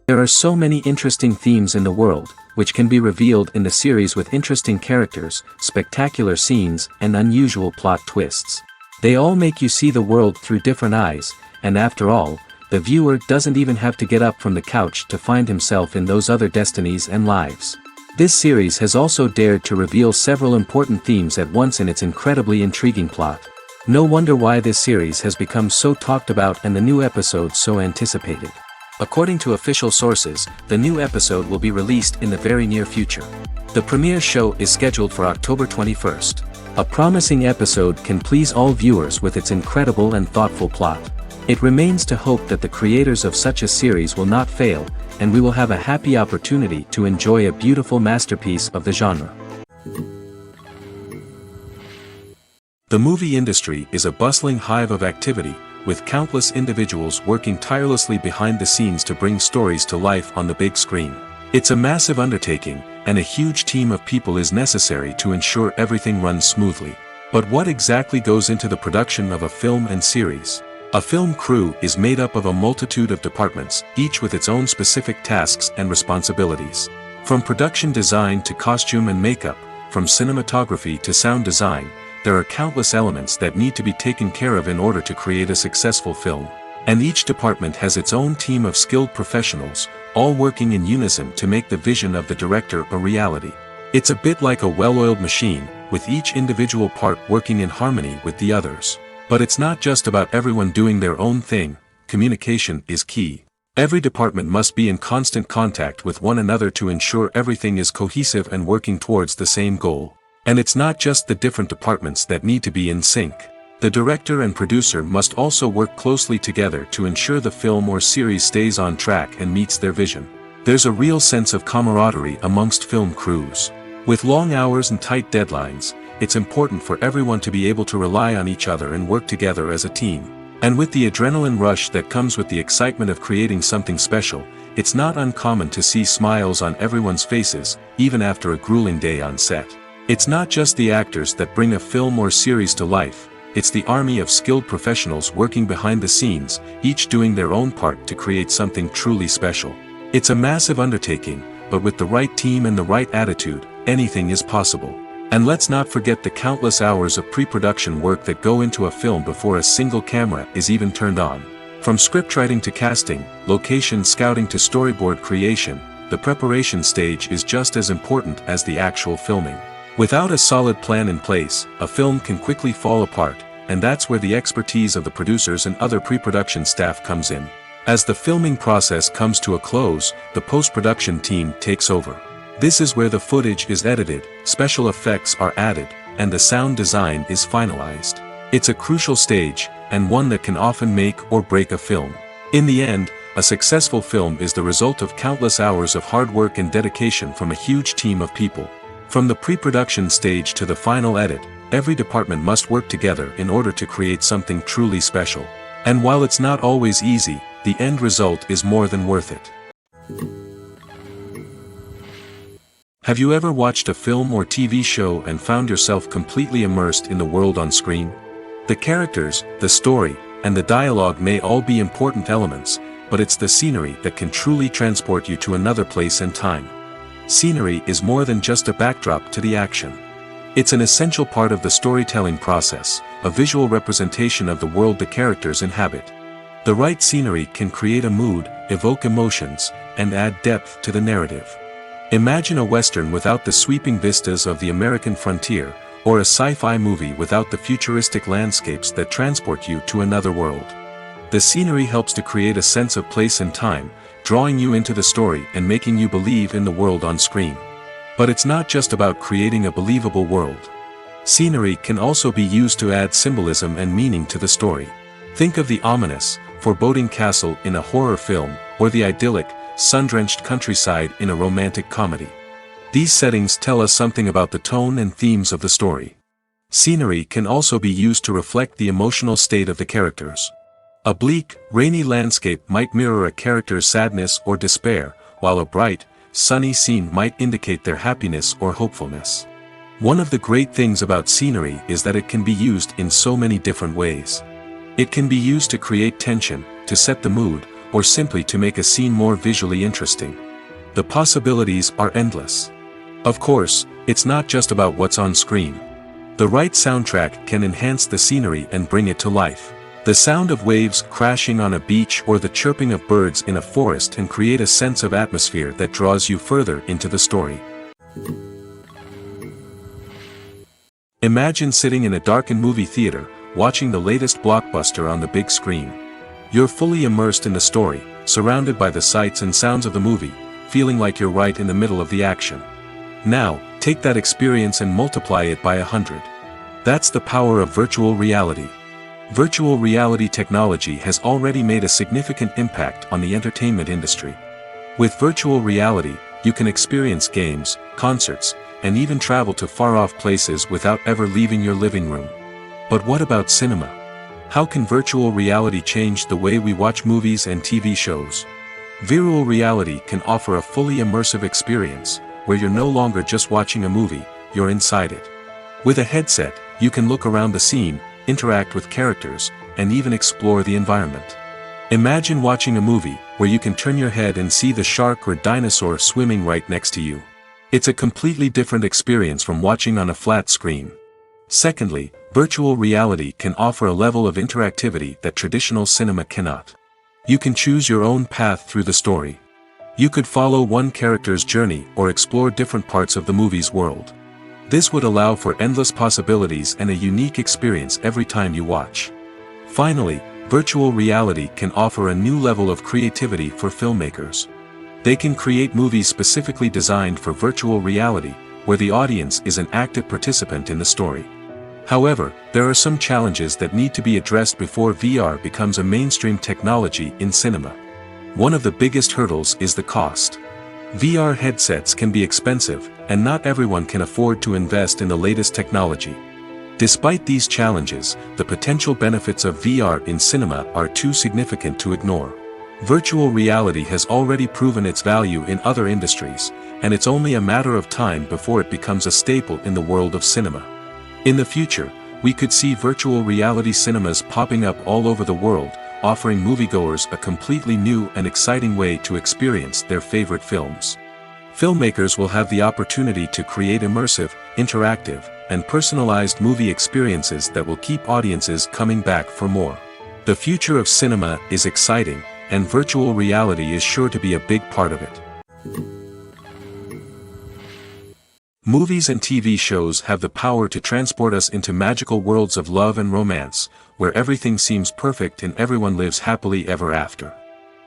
There are so many interesting themes in the world, which can be revealed in the series with interesting characters, spectacular scenes, and unusual plot twists. They all make you see the world through different eyes, and after all, the viewer doesn't even have to get up from the couch to find himself in those other destinies and lives. This series has also dared to reveal several important themes at once in its incredibly intriguing plot. No wonder why this series has become so talked about and the new episodes so anticipated. According to official sources, the new episode will be released in the very near future. The premiere show is scheduled for October 21st. A promising episode can please all viewers with its incredible and thoughtful plot. It remains to hope that the creators of such a series will not fail, and we will have a happy opportunity to enjoy a beautiful masterpiece of the genre. The movie industry is a bustling hive of activity, with countless individuals working tirelessly behind the scenes to bring stories to life on the big screen. It's a massive undertaking, and a huge team of people is necessary to ensure everything runs smoothly. But what exactly goes into the production of a film and series? A film crew is made up of a multitude of departments, each with its own specific tasks and responsibilities. From production design to costume and makeup, from cinematography to sound design, there are countless elements that need to be taken care of in order to create a successful film. And each department has its own team of skilled professionals, all working in unison to make the vision of the director a reality. It's a bit like a well-oiled machine, with each individual part working in harmony with the others. But it's not just about everyone doing their own thing. Communication is key. Every department must be in constant contact with one another to ensure everything is cohesive and working towards the same goal. And it's not just the different departments that need to be in sync. The director and producer must also work closely together to ensure the film or series stays on track and meets their vision. There's a real sense of camaraderie amongst film crews. With long hours and tight deadlines, it's important for everyone to be able to rely on each other and work together as a team. And with the adrenaline rush that comes with the excitement of creating something special, it's not uncommon to see smiles on everyone's faces, even after a grueling day on set. It's not just the actors that bring a film or series to life, it's the army of skilled professionals working behind the scenes, each doing their own part to create something truly special. It's a massive undertaking, but with the right team and the right attitude, anything is possible. And let's not forget the countless hours of pre-production work that go into a film before a single camera is even turned on. From scriptwriting to casting, location scouting to storyboard creation, the preparation stage is just as important as the actual filming. Without a solid plan in place, a film can quickly fall apart, and that's where the expertise of the producers and other pre-production staff comes in. As the filming process comes to a close, the post-production team takes over. This is where the footage is edited, special effects are added, and the sound design is finalized. It's a crucial stage, and one that can often make or break a film. In the end, a successful film is the result of countless hours of hard work and dedication from a huge team of people. From the pre-production stage to the final edit, every department must work together in order to create something truly special. And while it's not always easy, the end result is more than worth it. Have you ever watched a film or TV show and found yourself completely immersed in the world on screen? The characters, the story, and the dialogue may all be important elements, but it's the scenery that can truly transport you to another place and time. Scenery is more than just a backdrop to the action. It's an essential part of the storytelling process, a visual representation of the world the characters inhabit. The right scenery can create a mood, evoke emotions, and add depth to the narrative. Imagine a Western without the sweeping vistas of the American frontier, or a sci-fi movie without the futuristic landscapes that transport you to another world. The scenery helps to create a sense of place and time, drawing you into the story and making you believe in the world on screen. But it's not just about creating a believable world. Scenery can also be used to add symbolism and meaning to the story. Think of the ominous, foreboding castle in a horror film, or the idyllic, sun-drenched countryside in a romantic comedy. These settings tell us something about the tone and themes of the story. Scenery can also be used to reflect the emotional state of the characters. A bleak, rainy landscape might mirror a character's sadness or despair, while a bright, sunny scene might indicate their happiness or hopefulness. One of the great things about scenery is that it can be used in so many different ways. It can be used to create tension, to set the mood, or simply to make a scene more visually interesting. The possibilities are endless. Of course, it's not just about what's on screen. The right soundtrack can enhance the scenery and bring it to life. The sound of waves crashing on a beach or the chirping of birds in a forest can create a sense of atmosphere that draws you further into the story. Imagine sitting in a darkened movie theater, watching the latest blockbuster on the big screen. You're fully immersed in the story, surrounded by the sights and sounds of the movie, feeling like you're right in the middle of the action. Now, take that experience and multiply it by 100. That's the power of virtual reality. Virtual reality technology has already made a significant impact on the entertainment industry. With virtual reality, you can experience games, concerts, and even travel to far-off places without ever leaving your living room. But what about cinema? How can virtual reality change the way we watch movies and TV shows? Virtual reality can offer a fully immersive experience, where you're no longer just watching a movie, you're inside it. With a headset, you can look around the scene, interact with characters, and even explore the environment. Imagine watching a movie where you can turn your head and see the shark or dinosaur swimming right next to you. It's a completely different experience from watching on a flat screen. Secondly, virtual reality can offer a level of interactivity that traditional cinema cannot. You can choose your own path through the story. You could follow one character's journey or explore different parts of the movie's world. This would allow for endless possibilities and a unique experience every time you watch. Finally, virtual reality can offer a new level of creativity for filmmakers. They can create movies specifically designed for virtual reality, where the audience is an active participant in the story. However, there are some challenges that need to be addressed before VR becomes a mainstream technology in cinema. One of the biggest hurdles is the cost. VR headsets can be expensive, and not everyone can afford to invest in the latest technology. Despite these challenges, the potential benefits of VR in cinema are too significant to ignore. Virtual reality has already proven its value in other industries, and it's only a matter of time before it becomes a staple in the world of cinema. In the future, we could see virtual reality cinemas popping up all over the world, offering moviegoers a completely new and exciting way to experience their favorite films. Filmmakers will have the opportunity to create immersive, interactive, and personalized movie experiences that will keep audiences coming back for more. The future of cinema is exciting, and virtual reality is sure to be a big part of it. Movies and TV shows have the power to transport us into magical worlds of love and romance, where everything seems perfect and everyone lives happily ever after.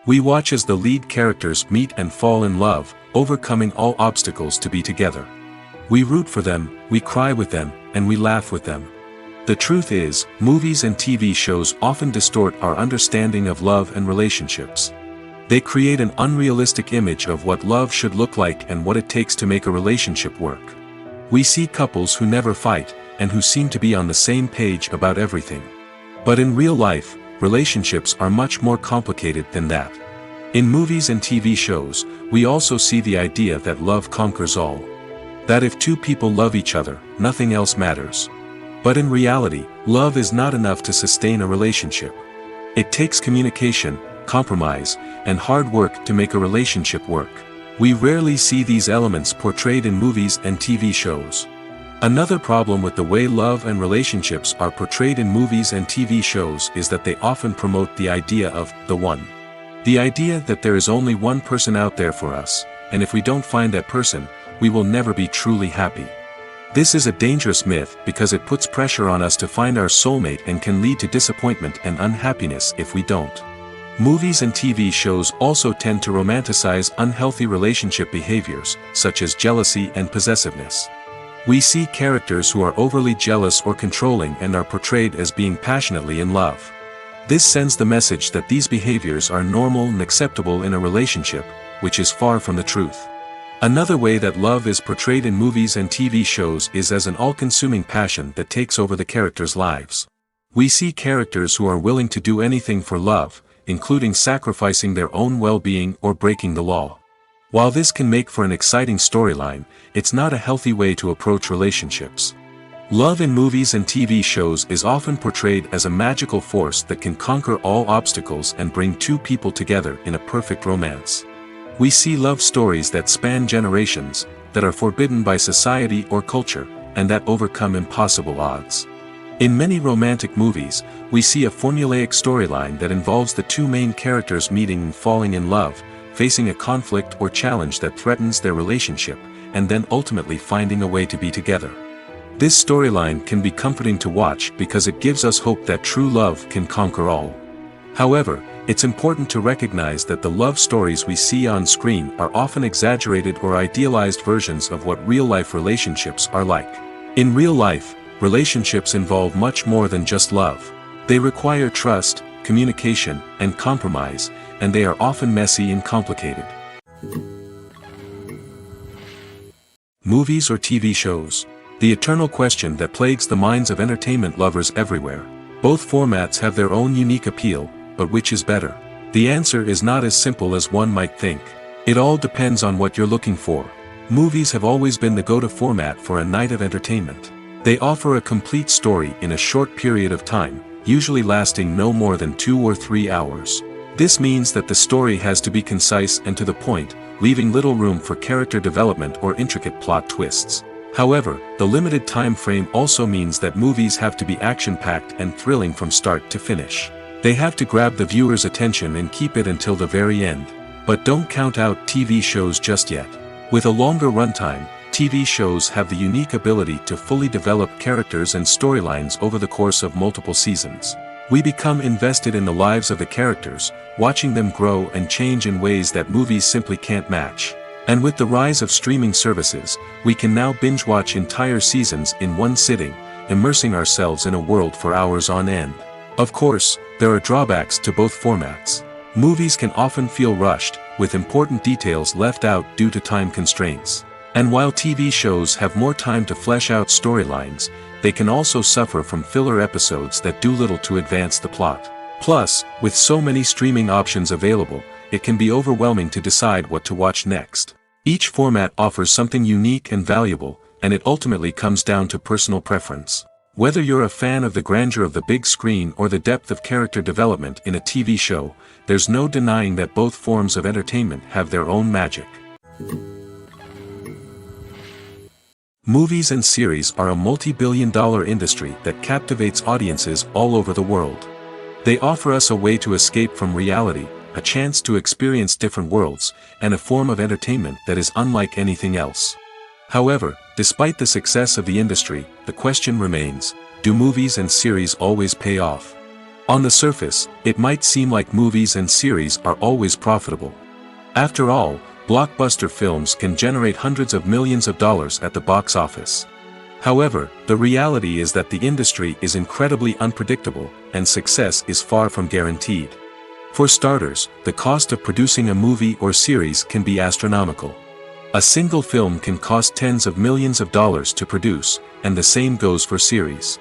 We watch as the lead characters meet and fall in love, overcoming all obstacles to be together. We root for them, we cry with them, and we laugh with them. The truth is, movies and TV shows often distort our understanding of love and relationships. They create an unrealistic image of what love should look like and what it takes to make a relationship work. We see couples who never fight, and who seem to be on the same page about everything. But in real life, relationships are much more complicated than that. In movies and TV shows, we also see the idea that love conquers all. That if two people love each other, nothing else matters. But in reality, love is not enough to sustain a relationship. It takes communication, compromise, and hard work to make a relationship work. We rarely see these elements portrayed in movies and TV shows. Another problem with the way love and relationships are portrayed in movies and TV shows is that they often promote the idea of the one. The idea that there is only one person out there for us, and if we don't find that person, we will never be truly happy. This is a dangerous myth because it puts pressure on us to find our soulmate and can lead to disappointment and unhappiness if we don't. Movies and TV shows also tend to romanticize unhealthy relationship behaviors, such as jealousy and possessiveness. We see characters who are overly jealous or controlling and are portrayed as being passionately in love. This sends the message that these behaviors are normal and acceptable in a relationship, which is far from the truth. Another way that love is portrayed in movies and TV shows is as an all-consuming passion that takes over the characters' lives. We see characters who are willing to do anything for love, including sacrificing their own well-being or breaking the law. While this can make for an exciting storyline, it's not a healthy way to approach relationships. Love in movies and TV shows is often portrayed as a magical force that can conquer all obstacles and bring two people together in a perfect romance. We see love stories that span generations, that are forbidden by society or culture, and that overcome impossible odds. In many romantic movies, we see a formulaic storyline that involves the two main characters meeting and falling in love, facing a conflict or challenge that threatens their relationship, and then ultimately finding a way to be together. This storyline can be comforting to watch because it gives us hope that true love can conquer all. However, it's important to recognize that the love stories we see on screen are often exaggerated or idealized versions of what real-life relationships are like. In real life, relationships involve much more than just love. They require trust, communication, and compromise, and they are often messy and complicated. Movies or TV shows? The eternal question that plagues the minds of entertainment lovers everywhere. Both formats have their own unique appeal, but which is better? The answer is not as simple as one might think. It all depends on what you're looking for. Movies have always been the go-to format for a night of entertainment. They offer a complete story in a short period of time, usually lasting no more than 2 or 3 hours. This means that the story has to be concise and to the point, leaving little room for character development or intricate plot twists. However, the limited time frame also means that movies have to be action-packed and thrilling from start to finish. They have to grab the viewer's attention and keep it until the very end. But don't count out TV shows just yet. With a longer runtime, TV shows have the unique ability to fully develop characters and storylines over the course of multiple seasons. We become invested in the lives of the characters, watching them grow and change in ways that movies simply can't match. And with the rise of streaming services, we can now binge-watch entire seasons in one sitting, immersing ourselves in a world for hours on end. Of course, there are drawbacks to both formats. Movies can often feel rushed, with important details left out due to time constraints. And while TV shows have more time to flesh out storylines, they can also suffer from filler episodes that do little to advance the plot. Plus, with so many streaming options available, it can be overwhelming to decide what to watch next. Each format offers something unique and valuable, and it ultimately comes down to personal preference. Whether you're a fan of the grandeur of the big screen or the depth of character development in a TV show, there's no denying that both forms of entertainment have their own magic. Movies and series are a multi-billion-dollar industry that captivates audiences all over the world. They offer us a way to escape from reality, a chance to experience different worlds, and a form of entertainment that is unlike anything else. However, despite the success of the industry, the question remains, do movies and series always pay off? On the surface, it might seem like movies and series are always profitable. After all, blockbuster films can generate hundreds of millions of dollars at the box office. However, the reality is that the industry is incredibly unpredictable, and success is far from guaranteed. For starters, the cost of producing a movie or series can be astronomical. A single film can cost tens of millions of dollars to produce, and the same goes for series.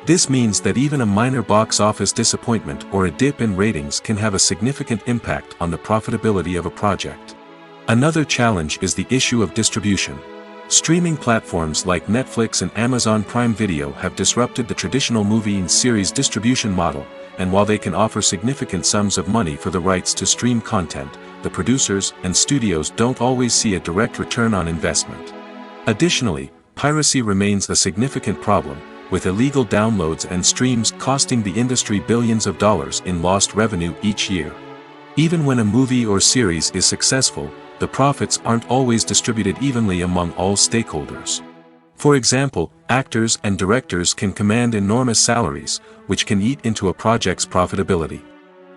This means that even a minor box office disappointment or a dip in ratings can have a significant impact on the profitability of a project. Another challenge is the issue of distribution. Streaming platforms like Netflix and Amazon Prime Video have disrupted the traditional movie and series distribution model, and while they can offer significant sums of money for the rights to stream content, the producers and studios don't always see a direct return on investment. Additionally, piracy remains a significant problem, with illegal downloads and streams costing the industry billions of dollars in lost revenue each year. Even when a movie or series is successful, the profits aren't always distributed evenly among all stakeholders. For example, actors and directors can command enormous salaries, which can eat into a project's profitability.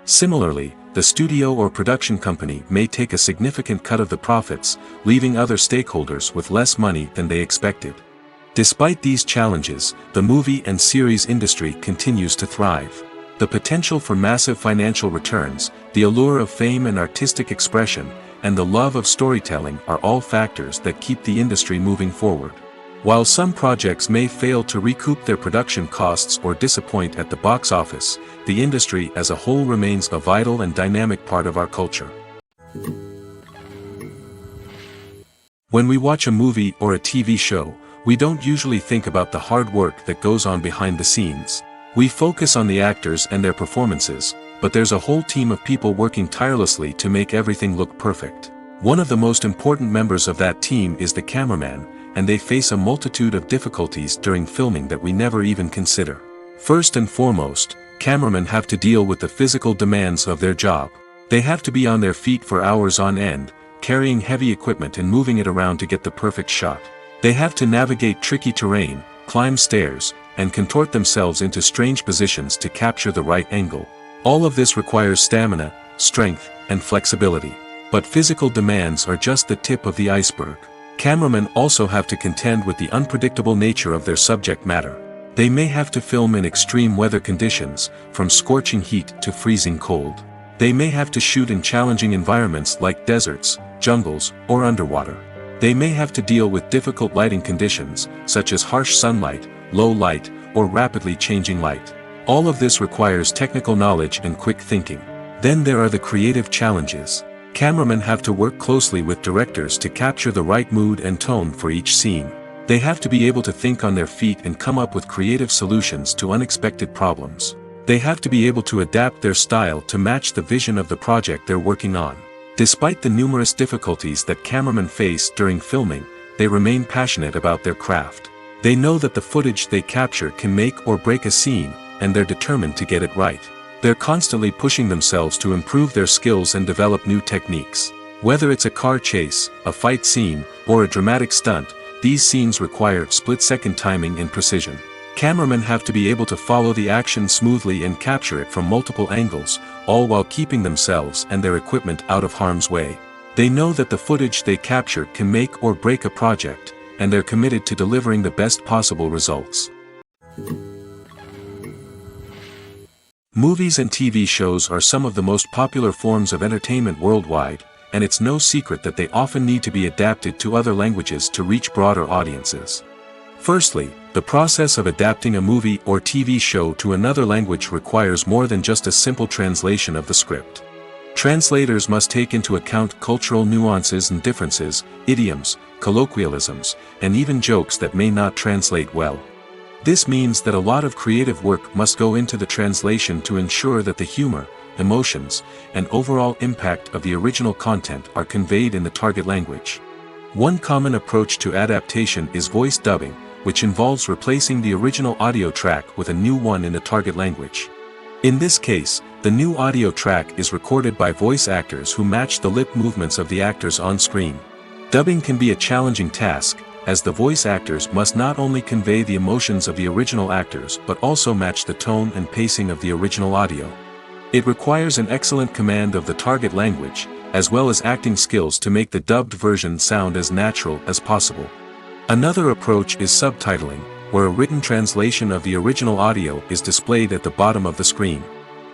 Similarly, the studio or production company may take a significant cut of the profits, leaving other stakeholders with less money than they expected. Despite these challenges, the movie and series industry continues to thrive. The potential for massive financial returns, the allure of fame and artistic expression, and the love of storytelling are all factors that keep the industry moving forward. While some projects may fail to recoup their production costs or disappoint at the box office, the industry as a whole remains a vital and dynamic part of our culture. When we watch a movie or a TV show, We don't usually think about the hard work that goes on behind the scenes. We focus on the actors and their performances, but there's a whole team of people working tirelessly to make everything look perfect. One of the most important members of that team is the cameraman, and they face a multitude of difficulties during filming that we never even consider. First and foremost, cameramen have to deal with the physical demands of their job. They have to be on their feet for hours on end, carrying heavy equipment and moving it around to get the perfect shot. They have to navigate tricky terrain, climb stairs, and contort themselves into strange positions to capture the right angle. All of this requires stamina, strength, and flexibility. But physical demands are just the tip of the iceberg. Cameramen also have to contend with the unpredictable nature of their subject matter. They may have to film in extreme weather conditions, from scorching heat to freezing cold. They may have to shoot in challenging environments like deserts, jungles, or underwater. They may have to deal with difficult lighting conditions, such as harsh sunlight, low light, or rapidly changing light. All of this requires technical knowledge and quick thinking. Then there are the creative challenges. Cameramen have to work closely with directors to capture the right mood and tone for each scene. They have to be able to think on their feet and come up with creative solutions to unexpected problems. They have to be able to adapt their style to match the vision of the project they're working on. Despite the numerous difficulties that cameramen face during filming, they remain passionate about their craft. They know that the footage they capture can make or break a scene, and they're determined to get it right. They're constantly pushing themselves to improve their skills and develop new techniques. Whether it's a car chase, a fight scene, or a dramatic stunt, these scenes require split-second timing and precision. Cameramen have to be able to follow the action smoothly and capture it from multiple angles, all while keeping themselves and their equipment out of harm's way. They know that the footage they capture can make or break a project, and they're committed to delivering the best possible results. Movies and TV shows are some of the most popular forms of entertainment worldwide, and it's no secret that they often need to be adapted to other languages to reach broader audiences. Firstly, the process of adapting a movie or TV show to another language requires more than just a simple translation of the script. Translators must take into account cultural nuances and differences, idioms, colloquialisms, and even jokes that may not translate well. This means that a lot of creative work must go into the translation to ensure that the humor, emotions, and overall impact of the original content are conveyed in the target language. One common approach to adaptation is voice dubbing, which involves replacing the original audio track with a new one in the target language. In this case, the new audio track is recorded by voice actors who match the lip movements of the actors on screen. Dubbing can be a challenging task, as the voice actors must not only convey the emotions of the original actors but also match the tone and pacing of the original audio. It requires an excellent command of the target language, as well as acting skills to make the dubbed version sound as natural as possible. Another approach is subtitling, where a written translation of the original audio is displayed at the bottom of the screen.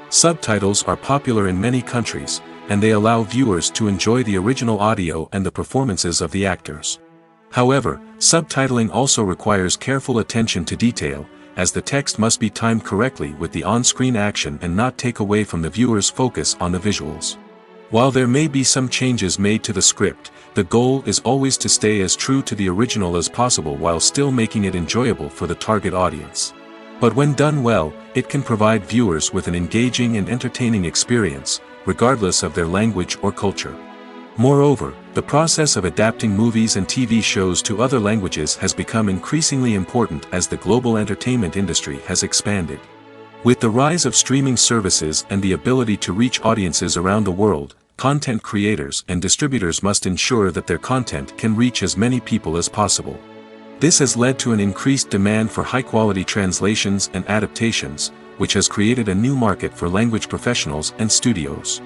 Subtitles are popular in many countries, and they allow viewers to enjoy the original audio and the performances of the actors. However, subtitling also requires careful attention to detail, as the text must be timed correctly with the on-screen action and not take away from the viewer's focus on the visuals. While there may be some changes made to the script, the goal is always to stay as true to the original as possible while still making it enjoyable for the target audience. But when done well, it can provide viewers with an engaging and entertaining experience, regardless of their language or culture. Moreover, the process of adapting movies and TV shows to other languages has become increasingly important as the global entertainment industry has expanded. With the rise of streaming services and the ability to reach audiences around the world, content creators and distributors must ensure that their content can reach as many people as possible. This has led to an increased demand for high-quality translations and adaptations, which has created a new market for language professionals and studios.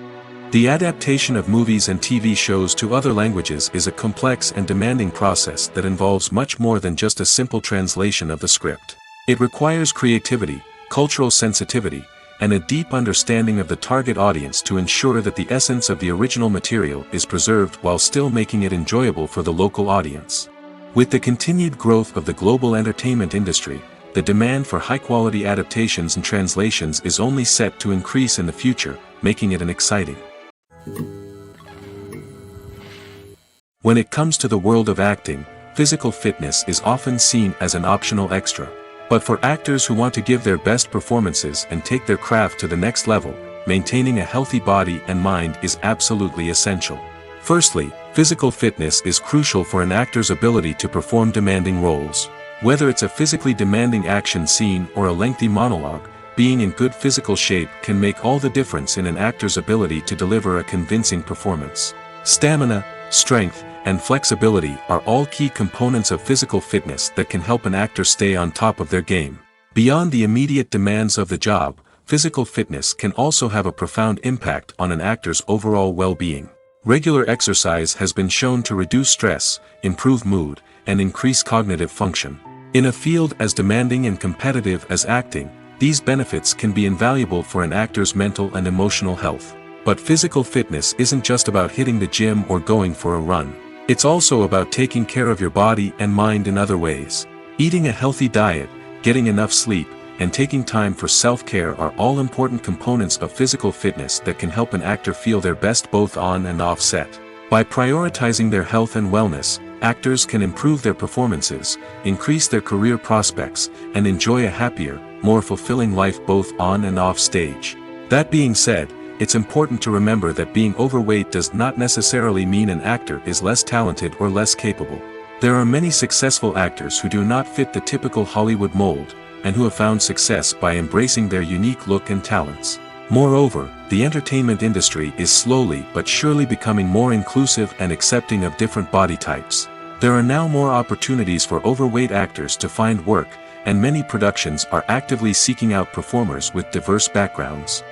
The adaptation of movies and TV shows to other languages is a complex and demanding process that involves much more than just a simple translation of the script. It requires creativity, cultural sensitivity, and a deep understanding of the target audience to ensure that the essence of the original material is preserved while still making it enjoyable for the local audience. With the continued growth of the global entertainment industry, the demand for high-quality adaptations and translations is only set to increase in the future, making it an exciting. When it comes to the world of acting, physical fitness is often seen as an optional extra. But for actors who want to give their best performances and take their craft to the next level, maintaining a healthy body and mind is absolutely essential. Firstly, physical fitness is crucial for an actor's ability to perform demanding roles. Whether it's a physically demanding action scene or a lengthy monologue, being in good physical shape can make all the difference in an actor's ability to deliver a convincing performance. Stamina, strength, and flexibility are all key components of physical fitness that can help an actor stay on top of their game. Beyond the immediate demands of the job, physical fitness can also have a profound impact on an actor's overall well-being. Regular exercise has been shown to reduce stress, improve mood, and increase cognitive function. In a field as demanding and competitive as acting, these benefits can be invaluable for an actor's mental and emotional health. But physical fitness isn't just about hitting the gym or going for a run. It's also about taking care of your body and mind in other ways. Eating a healthy diet, getting enough sleep, and taking time for self-care are all important components of physical fitness that can help an actor feel their best both on and off set. By prioritizing their health and wellness, actors can improve their performances, increase their career prospects, and enjoy a happier, more fulfilling life both on and off stage. That being said, it's important to remember that being overweight does not necessarily mean an actor is less talented or less capable. There are many successful actors who do not fit the typical Hollywood mold, and who have found success by embracing their unique look and talents. Moreover, the entertainment industry is slowly but surely becoming more inclusive and accepting of different body types. There are now more opportunities for overweight actors to find work, and many productions are actively seeking out performers with diverse backgrounds.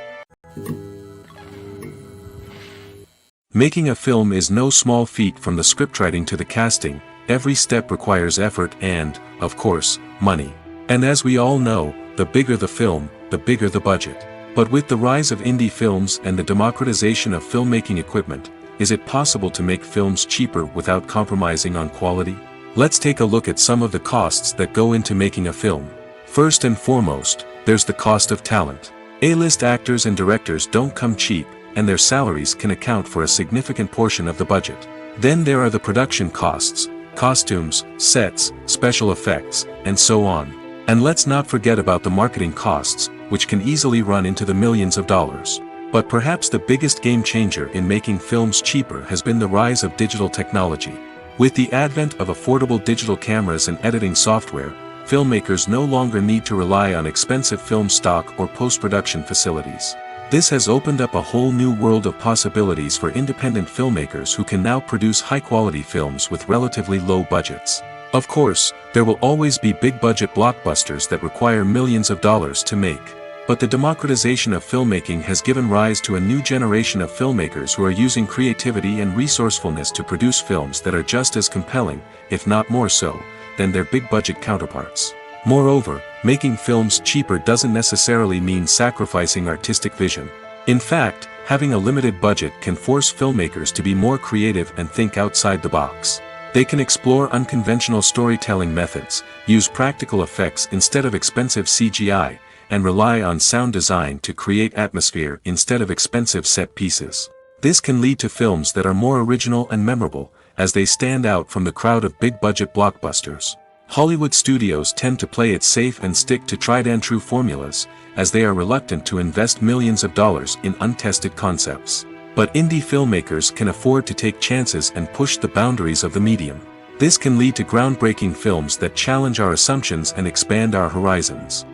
Making a film is no small feat. From the scriptwriting to the casting, every step requires effort and, of course, money. And as we all know, the bigger the film, the bigger the budget. But with the rise of indie films and the democratization of filmmaking equipment, is it possible to make films cheaper without compromising on quality? Let's take a look at some of the costs that go into making a film. First and foremost, there's the cost of talent. A-list actors and directors don't come cheap, and their salaries can account for a significant portion of the budget. Then there are the production costs, costumes, sets, special effects, and so on. And let's not forget about the marketing costs, which can easily run into the millions of dollars. But perhaps the biggest game changer in making films cheaper has been the rise of digital technology. With the advent of affordable digital cameras and editing software, filmmakers no longer need to rely on expensive film stock or post-production facilities. This has opened up a whole new world of possibilities for independent filmmakers who can now produce high-quality films with relatively low budgets. Of course, there will always be big-budget blockbusters that require millions of dollars to make. But the democratization of filmmaking has given rise to a new generation of filmmakers who are using creativity and resourcefulness to produce films that are just as compelling, if not more so, than their big-budget counterparts. Moreover, making films cheaper doesn't necessarily mean sacrificing artistic vision. In fact, having a limited budget can force filmmakers to be more creative and think outside the box. They can explore unconventional storytelling methods, use practical effects instead of expensive CGI, and rely on sound design to create atmosphere instead of expensive set pieces. This can lead to films that are more original and memorable, as they stand out from the crowd of big-budget blockbusters. Hollywood studios tend to play it safe and stick to tried-and-true formulas, as they are reluctant to invest millions of dollars in untested concepts. But indie filmmakers can afford to take chances and push the boundaries of the medium. This can lead to groundbreaking films that challenge our assumptions and expand our horizons.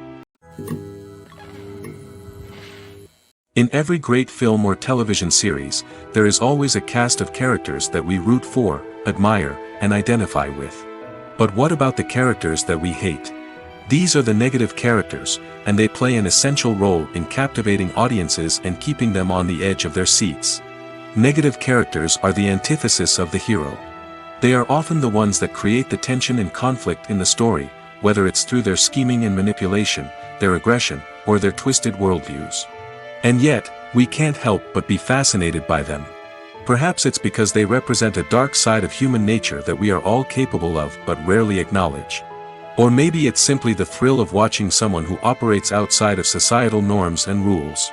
In every great film or television series, there is always a cast of characters that we root for, admire, and identify with. But what about the characters that we hate? These are the negative characters, and they play an essential role in captivating audiences and keeping them on the edge of their seats. Negative characters are the antithesis of the hero. They are often the ones that create the tension and conflict in the story, whether it's through their scheming and manipulation, their aggression, or their twisted worldviews. And yet, we can't help but be fascinated by them. Perhaps it's because they represent a dark side of human nature that we are all capable of but rarely acknowledge. Or maybe it's simply the thrill of watching someone who operates outside of societal norms and rules.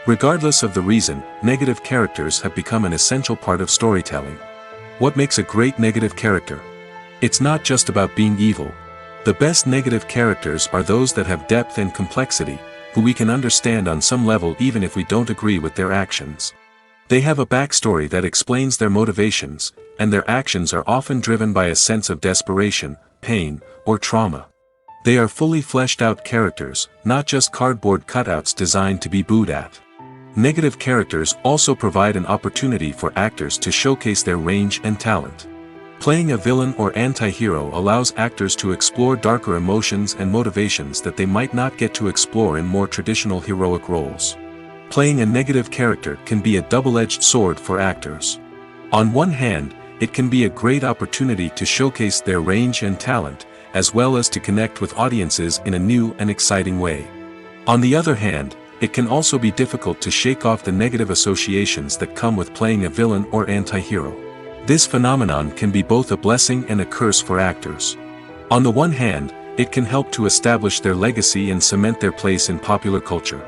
Regardless of the reason, negative characters have become an essential part of storytelling. What makes a great negative character? It's not just about being evil. The best negative characters are those that have depth and complexity, who we can understand on some level even if we don't agree with their actions. They have a backstory that explains their motivations, and their actions are often driven by a sense of desperation, pain, or trauma. They are fully fleshed out characters, not just cardboard cutouts designed to be booed at. Negative characters also provide an opportunity for actors to showcase their range and talent. Playing a villain or anti-hero allows actors to explore darker emotions and motivations that they might not get to explore in more traditional heroic roles. Playing a negative character can be a double-edged sword for actors. On one hand, it can be a great opportunity to showcase their range and talent, as well as to connect with audiences in a new and exciting way. On the other hand, it can also be difficult to shake off the negative associations that come with playing a villain or anti-hero. This phenomenon can be both a blessing and a curse for actors. On the one hand, it can help to establish their legacy and cement their place in popular culture.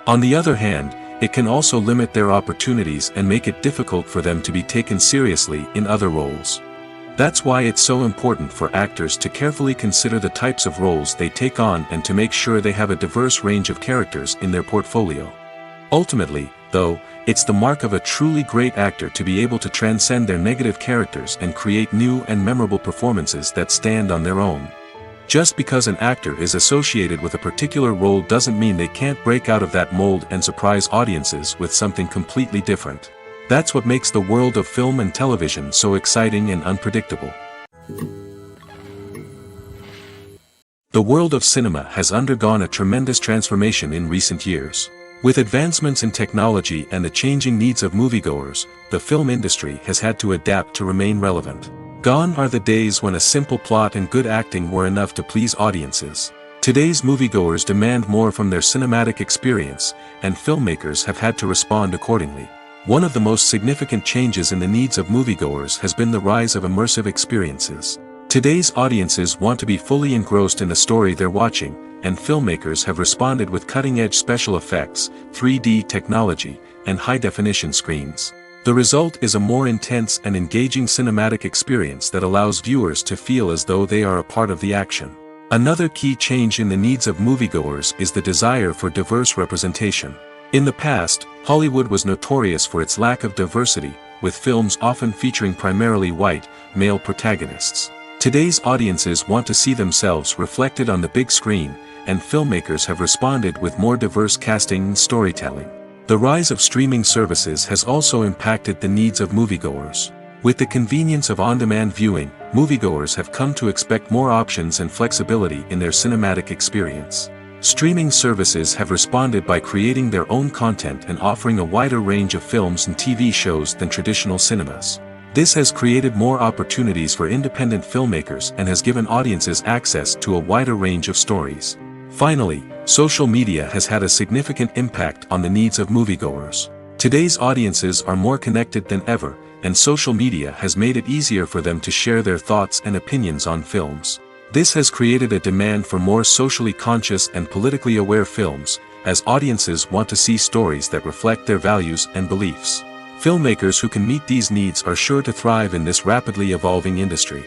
On the other hand, it can also limit their opportunities and make it difficult for them to be taken seriously in other roles. That's why it's so important for actors to carefully consider the types of roles they take on and to make sure they have a diverse range of characters in their portfolio. Ultimately, though, it's the mark of a truly great actor to be able to transcend their negative characters and create new and memorable performances that stand on their own. Just because an actor is associated with a particular role doesn't mean they can't break out of that mold and surprise audiences with something completely different. That's what makes the world of film and television so exciting and unpredictable. The world of cinema has undergone a tremendous transformation in recent years. With advancements in technology and the changing needs of moviegoers, the film industry has had to adapt to remain relevant. Gone are the days when a simple plot and good acting were enough to please audiences. Today's moviegoers demand more from their cinematic experience, and filmmakers have had to respond accordingly. One of the most significant changes in the needs of moviegoers has been the rise of immersive experiences. Today's audiences want to be fully engrossed in the story they're watching, and filmmakers have responded with cutting-edge special effects, 3D technology, and high-definition screens. The result is a more intense and engaging cinematic experience that allows viewers to feel as though they are a part of the action. Another key change in the needs of moviegoers is the desire for diverse representation. In the past, Hollywood was notorious for its lack of diversity, with films often featuring primarily white, male protagonists. Today's audiences want to see themselves reflected on the big screen, and filmmakers have responded with more diverse casting and storytelling. The rise of streaming services has also impacted the needs of moviegoers. With the convenience of on-demand viewing, moviegoers have come to expect more options and flexibility in their cinematic experience. Streaming services have responded by creating their own content and offering a wider range of films and TV shows than traditional cinemas. This has created more opportunities for independent filmmakers and has given audiences access to a wider range of stories. Finally, social media has had a significant impact on the needs of moviegoers. Today's audiences are more connected than ever, and social media has made it easier for them to share their thoughts and opinions on films. This has created a demand for more socially conscious and politically aware films, as audiences want to see stories that reflect their values and beliefs. Filmmakers who can meet these needs are sure to thrive in this rapidly evolving industry.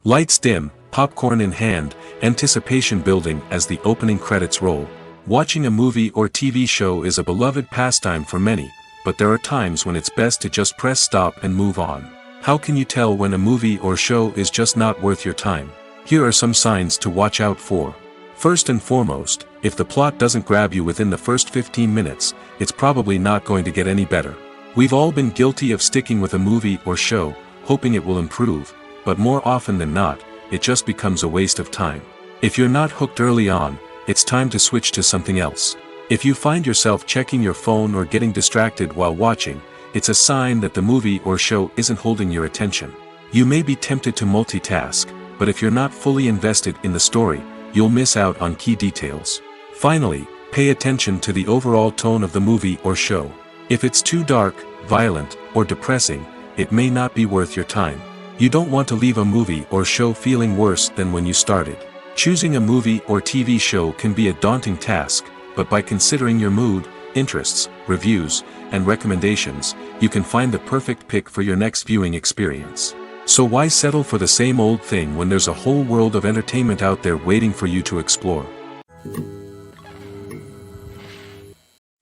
Lights dim, popcorn in hand, anticipation building as the opening credits roll. Watching a movie or TV show is a beloved pastime for many, but there are times when it's best to just press stop and move on. How can you tell when a movie or show is just not worth your time? Here are some signs to watch out for. First and foremost, if the plot doesn't grab you within the first 15 minutes, it's probably not going to get any better. We've all been guilty of sticking with a movie or show, hoping it will improve, but more often than not, it just becomes a waste of time. If you're not hooked early on, it's time to switch to something else. If you find yourself checking your phone or getting distracted while watching, it's a sign that the movie or show isn't holding your attention. You may be tempted to multitask, but if you're not fully invested in the story, you'll miss out on key details. Finally, pay attention to the overall tone of the movie or show. If it's too dark, violent, or depressing, it may not be worth your time. You don't want to leave a movie or show feeling worse than when you started. Choosing a movie or TV show can be a daunting task, but by considering your mood, interests, reviews, and recommendations, you can find the perfect pick for your next viewing experience. So why settle for the same old thing when there's a whole world of entertainment out there waiting for you to explore?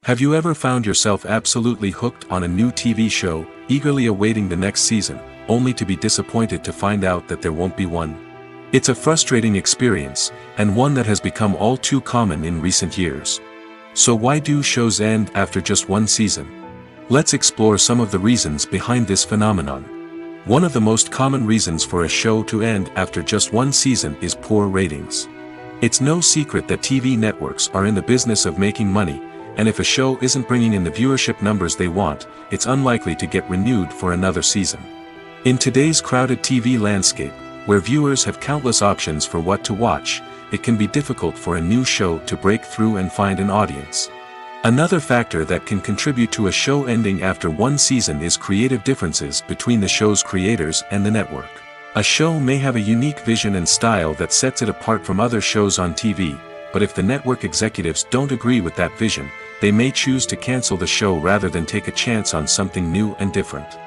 Have you ever found yourself absolutely hooked on a new TV show, eagerly awaiting the next season, only to be disappointed to find out that there won't be one? It's a frustrating experience, and one that has become all too common in recent years. So why do shows end after just one season? Let's explore some of the reasons behind this phenomenon. One of the most common reasons for a show to end after just one season is poor ratings. It's no secret that TV networks are in the business of making money, and if a show isn't bringing in the viewership numbers they want, it's unlikely to get renewed for another season. In today's crowded TV landscape, where viewers have countless options for what to watch, it can be difficult for a new show to break through and find an audience. Another factor that can contribute to a show ending after one season is creative differences between the show's creators and the network. A show may have a unique vision and style that sets it apart from other shows on TV, but if the network executives don't agree with that vision, they may choose to cancel the show rather than take a chance on something new and different.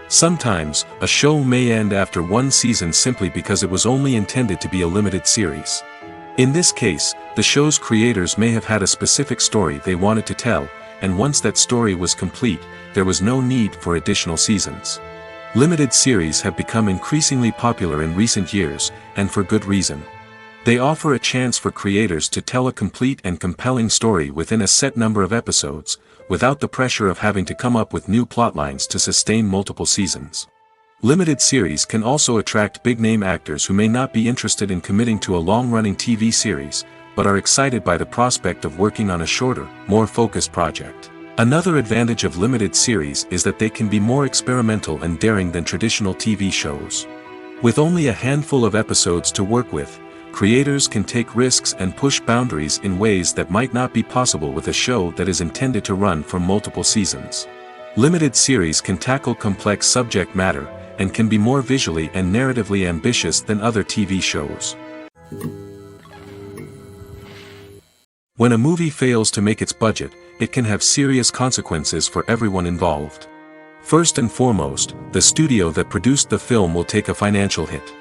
Sometimes, a show may end after one season simply because it was only intended to be a limited series. In this case, the show's creators may have had a specific story they wanted to tell, and once that story was complete, there was no need for additional seasons. Limited series have become increasingly popular in recent years, and for good reason. They offer a chance for creators to tell a complete and compelling story within a set number of episodes, without the pressure of having to come up with new plotlines to sustain multiple seasons. Limited series can also attract big-name actors who may not be interested in committing to a long-running TV series, but are excited by the prospect of working on a shorter, more focused project. Another advantage of limited series is that they can be more experimental and daring than traditional TV shows. With only a handful of episodes to work with, creators can take risks and push boundaries in ways that might not be possible with a show that is intended to run for multiple seasons. Limited series can tackle complex subject matter, and can be more visually and narratively ambitious than other TV shows. When a movie fails to make its budget, it can have serious consequences for everyone involved. First and foremost, the studio that produced the film will take a financial hit.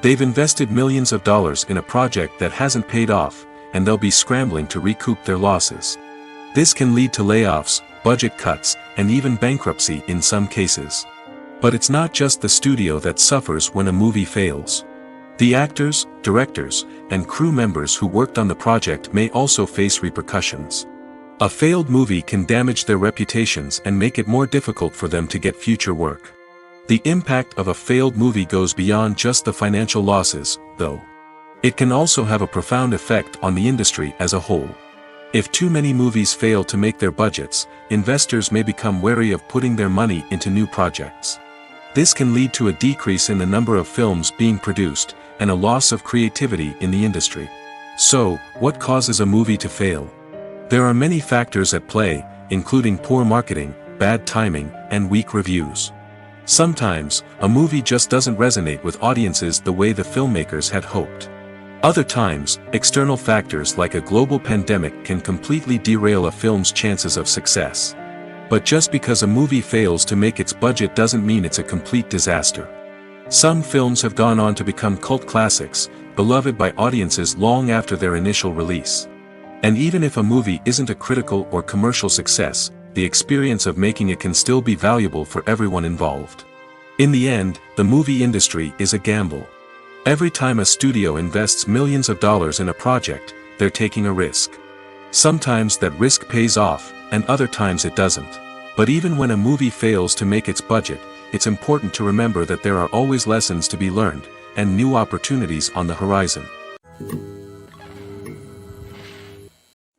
They've invested millions of dollars in a project that hasn't paid off, and they'll be scrambling to recoup their losses. This can lead to layoffs, budget cuts, and even bankruptcy in some cases. But it's not just the studio that suffers when a movie fails. The actors, directors, and crew members who worked on the project may also face repercussions. A failed movie can damage their reputations and make it more difficult for them to get future work. The impact of a failed movie goes beyond just the financial losses, though. It can also have a profound effect on the industry as a whole. If too many movies fail to make their budgets, investors may become wary of putting their money into new projects. This can lead to a decrease in the number of films being produced, and a loss of creativity in the industry. So, what causes a movie to fail? There are many factors at play, including poor marketing, bad timing, and weak reviews. Sometimes, a movie just doesn't resonate with audiences the way the filmmakers had hoped. Other times, external factors like a global pandemic can completely derail a film's chances of success. But just because a movie fails to make its budget doesn't mean it's a complete disaster. Some films have gone on to become cult classics, beloved by audiences long after their initial release. And even if a movie isn't a critical or commercial success, the experience of making it can still be valuable for everyone involved. In the end, the movie industry is a gamble. Every time a studio invests millions of dollars in a project, they're taking a risk. Sometimes that risk pays off, and other times it doesn't. But even when a movie fails to make its budget, it's important to remember that there are always lessons to be learned, and new opportunities on the horizon.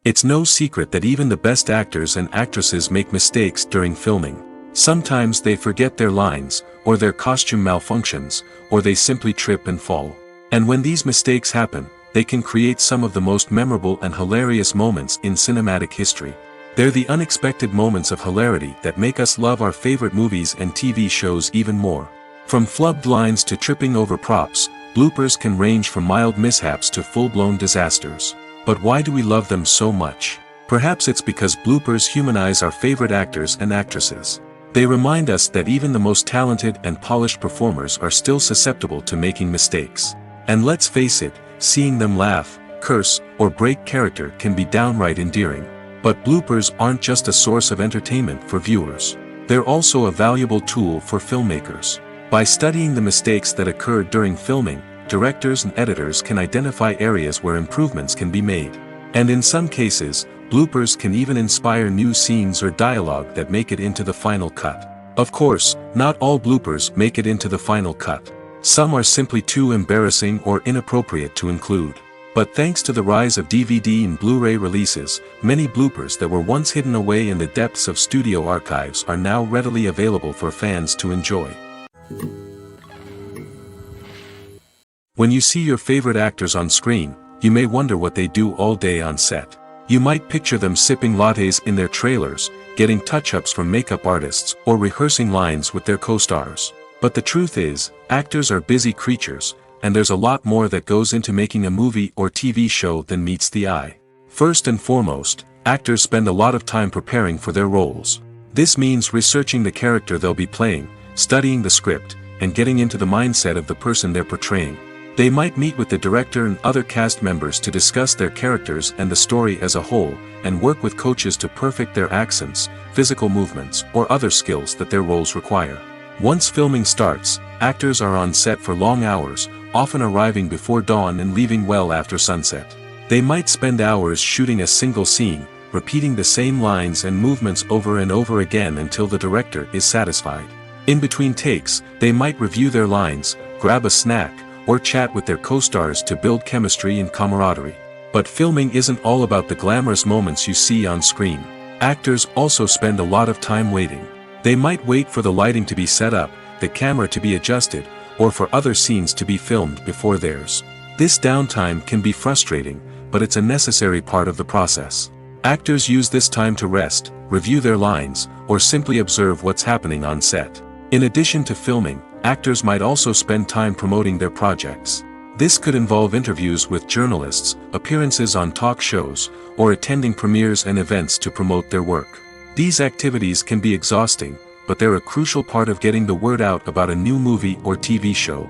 It's no secret that even the best actors and actresses make mistakes during filming. Sometimes they forget their lines, or their costume malfunctions, or they simply trip and fall. And when these mistakes happen, they can create some of the most memorable and hilarious moments in cinematic history. They're the unexpected moments of hilarity that make us love our favorite movies and TV shows even more. From flubbed lines to tripping over props, bloopers can range from mild mishaps to full-blown disasters. But why do we love them so much? Perhaps it's because bloopers humanize our favorite actors and actresses. They remind us that even the most talented and polished performers are still susceptible to making mistakes. And let's face it, seeing them laugh, curse, or break character can be downright endearing. But bloopers aren't just a source of entertainment for viewers. They're also a valuable tool for filmmakers. By studying the mistakes that occurred during filming, directors and editors can identify areas where improvements can be made. And in some cases, bloopers can even inspire new scenes or dialogue that make it into the final cut. Of course, not all bloopers make it into the final cut. Some are simply too embarrassing or inappropriate to include. But thanks to the rise of DVD and Blu-ray releases, many bloopers that were once hidden away in the depths of studio archives are now readily available for fans to enjoy. When you see your favorite actors on screen, you may wonder what they do all day on set. You might picture them sipping lattes in their trailers, getting touch-ups from makeup artists, or rehearsing lines with their co-stars. But the truth is, actors are busy creatures, and there's a lot more that goes into making a movie or TV show than meets the eye. First and foremost, actors spend a lot of time preparing for their roles. This means researching the character they'll be playing, studying the script, and getting into the mindset of the person they're portraying. They might meet with the director and other cast members to discuss their characters and the story as a whole, and work with coaches to perfect their accents, physical movements, or other skills that their roles require. Once filming starts, actors are on set for long hours, often arriving before dawn and leaving well after sunset. They might spend hours shooting a single scene, repeating the same lines and movements over and over again until the director is satisfied. In between takes, they might review their lines, grab a snack, or chat with their co-stars to build chemistry and camaraderie. But filming isn't all about the glamorous moments you see on screen. Actors also spend a lot of time waiting. They might wait for the lighting to be set up, the camera to be adjusted, or for other scenes to be filmed before theirs. This downtime can be frustrating, but it's a necessary part of the process. Actors use this time to rest, review their lines, or simply observe what's happening on set. In addition to filming, actors might also spend time promoting their projects. This could involve interviews with journalists, appearances on talk shows, or attending premieres and events to promote their work. These activities can be exhausting, but they're a crucial part of getting the word out about a new movie or TV show.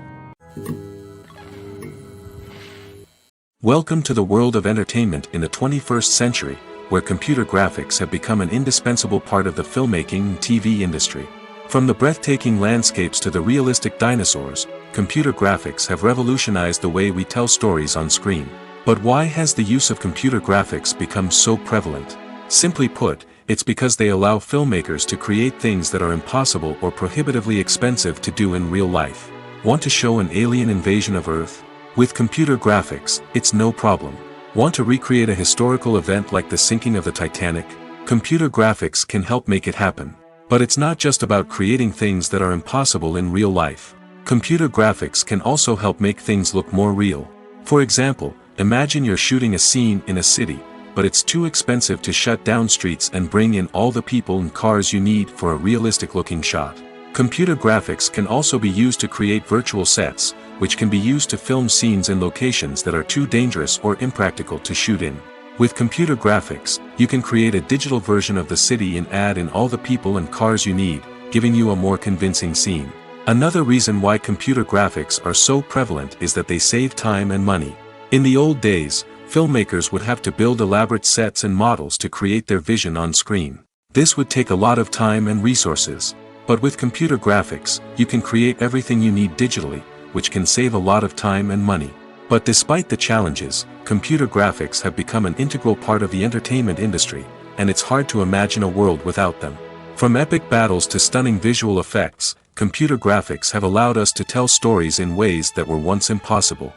Welcome to the world of entertainment in the 21st century, where computer graphics have become an indispensable part of the filmmaking and TV industry. From the breathtaking landscapes to the realistic dinosaurs, computer graphics have revolutionized the way we tell stories on screen. But why has the use of computer graphics become so prevalent? Simply put, it's because they allow filmmakers to create things that are impossible or prohibitively expensive to do in real life. Want to show an alien invasion of Earth? With computer graphics, it's no problem. Want to recreate a historical event like the sinking of the Titanic? Computer graphics can help make it happen. But it's not just about creating things that are impossible in real life. Computer graphics can also help make things look more real. For example, imagine you're shooting a scene in a city, but it's too expensive to shut down streets and bring in all the people and cars you need for a realistic-looking shot. Computer graphics can also be used to create virtual sets, which can be used to film scenes in locations that are too dangerous or impractical to shoot in. With computer graphics, you can create a digital version of the city and add in all the people and cars you need, giving you a more convincing scene. Another reason why computer graphics are so prevalent is that they save time and money. In the old days, filmmakers would have to build elaborate sets and models to create their vision on screen. This would take a lot of time and resources. But with computer graphics, you can create everything you need digitally, which can save a lot of time and money. But despite the challenges, computer graphics have become an integral part of the entertainment industry, and it's hard to imagine a world without them. From epic battles to stunning visual effects, computer graphics have allowed us to tell stories in ways that were once impossible.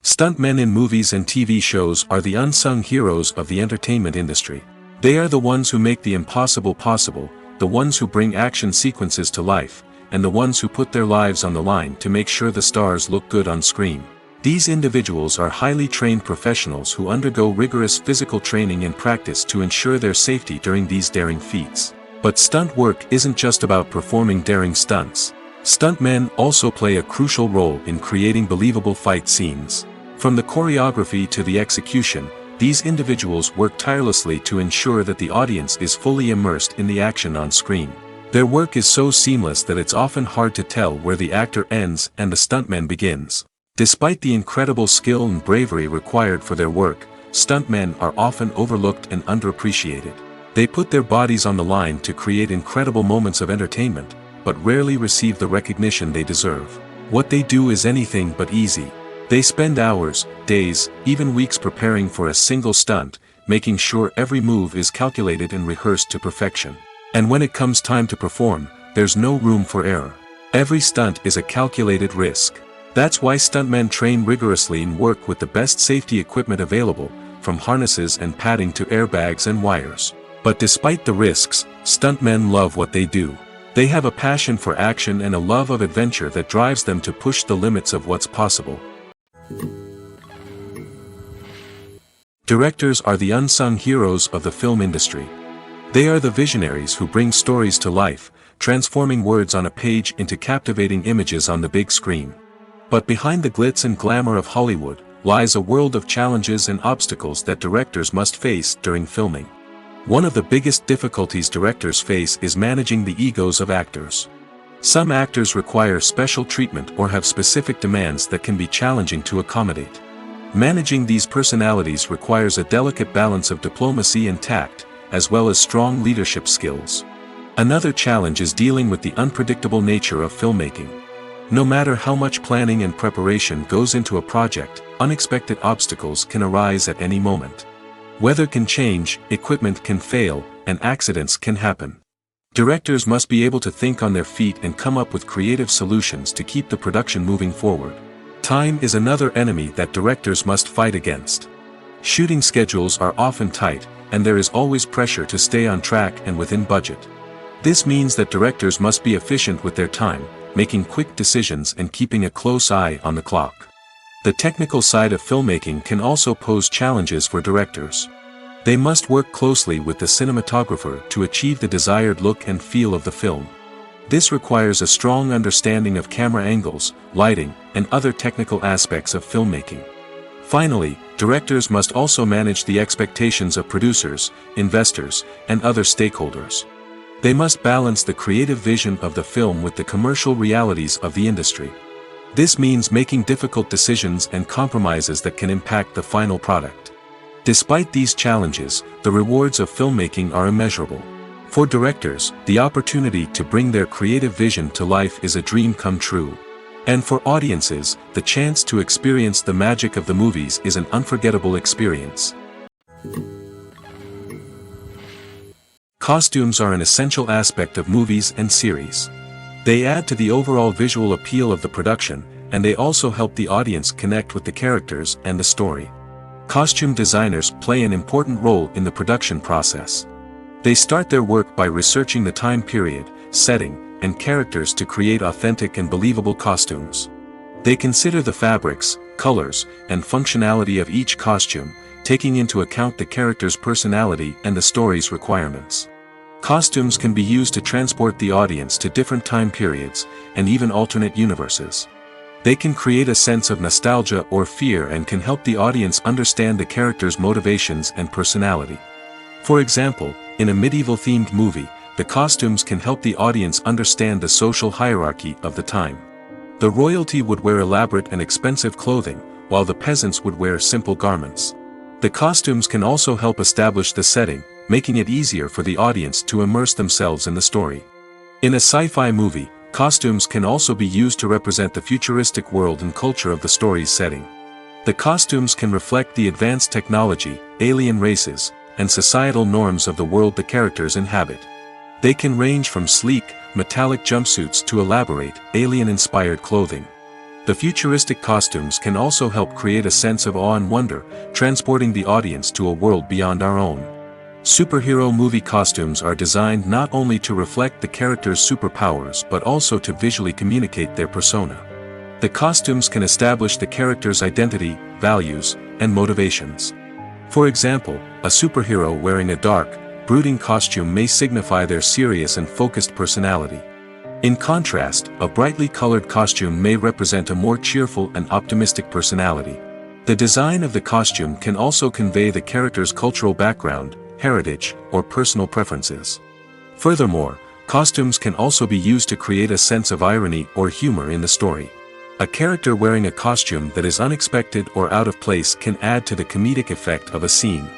Stuntmen in movies and TV shows are the unsung heroes of the entertainment industry. They are the ones who make the impossible possible, the ones who bring action sequences to life, and the ones who put their lives on the line to make sure the stars look good on screen. These individuals are highly trained professionals who undergo rigorous physical training and practice to ensure their safety during these daring feats. But stunt work isn't just about performing daring stunts. Stuntmen also play a crucial role in creating believable fight scenes. From the choreography to the execution, these individuals work tirelessly to ensure that the audience is fully immersed in the action on screen. Their work is so seamless that it's often hard to tell where the actor ends and the stuntman begins. Despite the incredible skill and bravery required for their work, stuntmen are often overlooked and underappreciated. They put their bodies on the line to create incredible moments of entertainment, but rarely receive the recognition they deserve. What they do is anything but easy. They spend hours, days, even weeks preparing for a single stunt, making sure every move is calculated and rehearsed to perfection. And when it comes time to perform, there's no room for error. Every stunt is a calculated risk. That's why stuntmen train rigorously and work with the best safety equipment available, from harnesses and padding to airbags and wires. But despite the risks, stuntmen love what they do. They have a passion for action and a love of adventure that drives them to push the limits of what's possible. Directors are the unsung heroes of the film industry. They are the visionaries who bring stories to life, transforming words on a page into captivating images on the big screen. But behind the glitz and glamour of Hollywood, lies a world of challenges and obstacles that directors must face during filming. One of the biggest difficulties directors face is managing the egos of actors. Some actors require special treatment or have specific demands that can be challenging to accommodate. Managing these personalities requires a delicate balance of diplomacy and tact, as well as strong leadership skills. Another challenge is dealing with the unpredictable nature of filmmaking. No matter how much planning and preparation goes into a project, unexpected obstacles can arise at any moment. Weather can change, equipment can fail, and accidents can happen. Directors must be able to think on their feet and come up with creative solutions to keep the production moving forward. Time is another enemy that directors must fight against. Shooting schedules are often tight, and there is always pressure to stay on track and within budget. This means that directors must be efficient with their time, making quick decisions and keeping a close eye on the clock. The technical side of filmmaking can also pose challenges for directors. They must work closely with the cinematographer to achieve the desired look and feel of the film. This requires a strong understanding of camera angles, lighting, and other technical aspects of filmmaking. Finally, directors must also manage the expectations of producers, investors, and other stakeholders. They must balance the creative vision of the film with the commercial realities of the industry. This means making difficult decisions and compromises that can impact the final product. Despite these challenges, the rewards of filmmaking are immeasurable. For directors, the opportunity to bring their creative vision to life is a dream come true. And for audiences, the chance to experience the magic of the movies is an unforgettable experience. Costumes are an essential aspect of movies and series. They add to the overall visual appeal of the production, and they also help the audience connect with the characters and the story. Costume designers play an important role in the production process. They start their work by researching the time period, setting, and characters to create authentic and believable costumes. They consider the fabrics, colors, and functionality of each costume, taking into account the character's personality and the story's requirements. Costumes can be used to transport the audience to different time periods, and even alternate universes. They can create a sense of nostalgia or fear and can help the audience understand the character's motivations and personality. For example, in a medieval-themed movie, the costumes can help the audience understand the social hierarchy of the time. The royalty would wear elaborate and expensive clothing, while the peasants would wear simple garments. The costumes can also help establish the setting, making it easier for the audience to immerse themselves in the story. In a sci-fi movie, costumes can also be used to represent the futuristic world and culture of the story's setting. The costumes can reflect the advanced technology, alien races, and societal norms of the world the characters inhabit. They can range from sleek, metallic jumpsuits to elaborate, alien-inspired clothing. The futuristic costumes can also help create a sense of awe and wonder, transporting the audience to a world beyond our own. Superhero movie costumes are designed not only to reflect the character's superpowers but also to visually communicate their persona. The costumes can establish the character's identity, values, and motivations. For example, a superhero wearing a dark, brooding costume may signify their serious and focused personality. In contrast, a brightly colored costume may represent a more cheerful and optimistic personality. The design of the costume can also convey the character's cultural background, heritage, or personal preferences. Furthermore, costumes can also be used to create a sense of irony or humor in the story. A character wearing a costume that is unexpected or out of place can add to the comedic effect of a scene.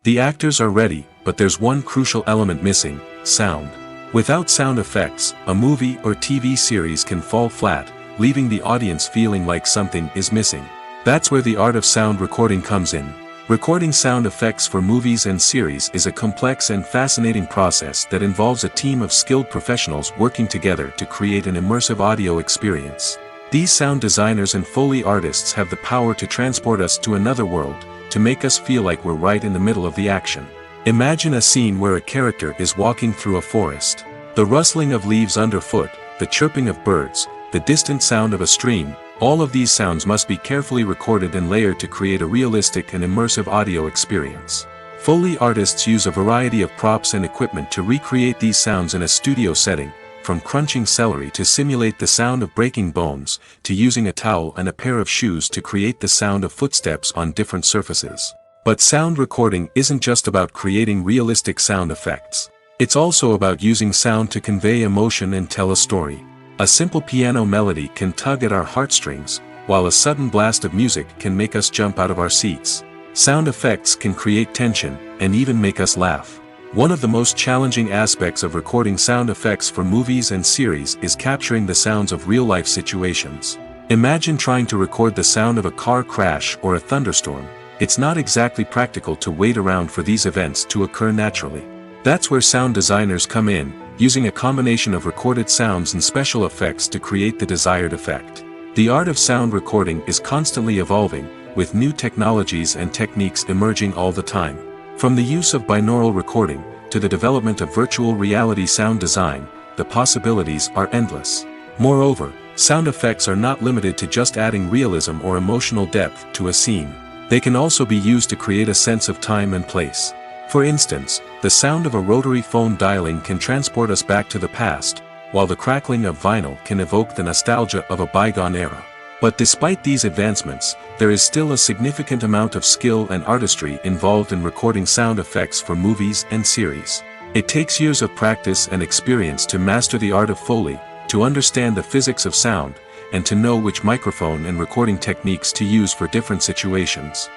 The actors are ready, but there's one crucial element missing: sound. Without sound effects, a movie or TV series can fall flat, leaving the audience feeling like something is missing. That's where the art of sound recording comes in. Recording sound effects for movies and series is a complex and fascinating process that involves a team of skilled professionals working together to create an immersive audio experience. These sound designers and Foley artists have the power to transport us to another world, to make us feel like we're right in the middle of the action. Imagine a scene where a character is walking through a forest. The rustling of leaves underfoot, the chirping of birds, the distant sound of a stream, all of these sounds must be carefully recorded and layered to create a realistic and immersive audio experience. Foley artists use a variety of props and equipment to recreate these sounds in a studio setting, from crunching celery to simulate the sound of breaking bones, to using a towel and a pair of shoes to create the sound of footsteps on different surfaces. But sound recording isn't just about creating realistic sound effects. It's also about using sound to convey emotion and tell a story. A simple piano melody can tug at our heartstrings, while a sudden blast of music can make us jump out of our seats. Sound effects can create tension, and even make us laugh. One of the most challenging aspects of recording sound effects for movies and series is capturing the sounds of real-life situations. Imagine trying to record the sound of a car crash or a thunderstorm. It's not exactly practical to wait around for these events to occur naturally. That's where sound designers come in, using a combination of recorded sounds and special effects to create the desired effect. The art of sound recording is constantly evolving, with new technologies and techniques emerging all the time. From the use of binaural recording, to the development of virtual reality sound design, the possibilities are endless. Moreover, sound effects are not limited to just adding realism or emotional depth to a scene. They can also be used to create a sense of time and place. For instance, the sound of a rotary phone dialing can transport us back to the past, while the crackling of vinyl can evoke the nostalgia of a bygone era. But despite these advancements, there is still a significant amount of skill and artistry involved in recording sound effects for movies and series. It takes years of practice and experience to master the art of Foley, to understand the physics of sound, and to know which microphone and recording techniques to use for different situations.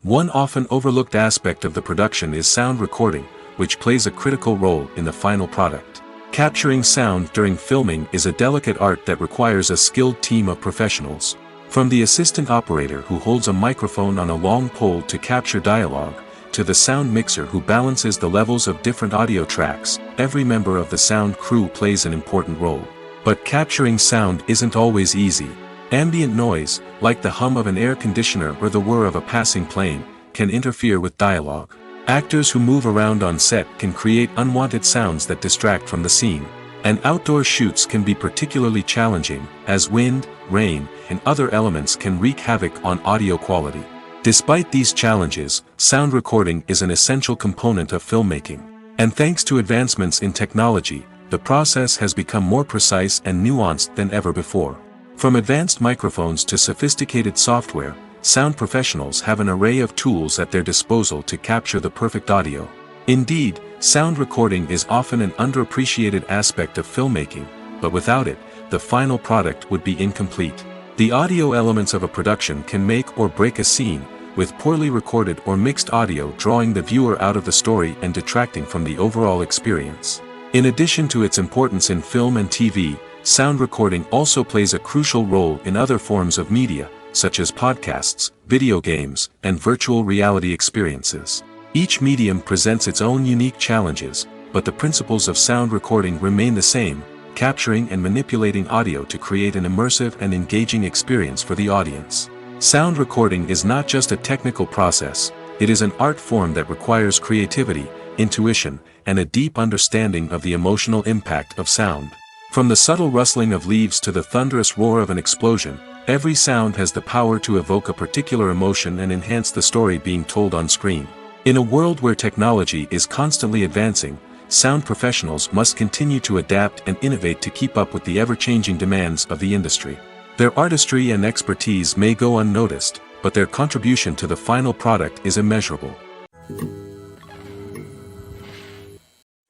One often overlooked aspect of the production is sound recording, which plays a critical role in the final product. Capturing sound during filming is a delicate art that requires a skilled team of professionals. From the assistant operator who holds a microphone on a long pole to capture dialogue, to the sound mixer who balances the levels of different audio tracks, every member of the sound crew plays an important role. But capturing sound isn't always easy. Ambient noise, like the hum of an air conditioner or the whir of a passing plane, can interfere with dialogue. Actors who move around on set can create unwanted sounds that distract from the scene. And outdoor shoots can be particularly challenging, as wind, rain, and other elements can wreak havoc on audio quality. Despite these challenges, sound recording is an essential component of filmmaking. And thanks to advancements in technology, the process has become more precise and nuanced than ever before. From advanced microphones to sophisticated software, sound professionals have an array of tools at their disposal to capture the perfect audio. Indeed, sound recording is often an underappreciated aspect of filmmaking, but without it, the final product would be incomplete. The audio elements of a production can make or break a scene, with poorly recorded or mixed audio drawing the viewer out of the story and detracting from the overall experience. In addition to its importance in film and TV, sound recording also plays a crucial role in other forms of media, such as podcasts, video games, and virtual reality experiences. Each medium presents its own unique challenges, but the principles of sound recording remain the same: capturing and manipulating audio to create an immersive and engaging experience for the audience. Sound recording is not just a technical process, it is an art form that requires creativity, intuition, and a deep understanding of the emotional impact of sound. From the subtle rustling of leaves to the thunderous roar of an explosion, every sound has the power to evoke a particular emotion and enhance the story being told on screen. In a world where technology is constantly advancing, sound professionals must continue to adapt and innovate to keep up with the ever-changing demands of the industry. Their artistry and expertise may go unnoticed, but their contribution to the final product is immeasurable.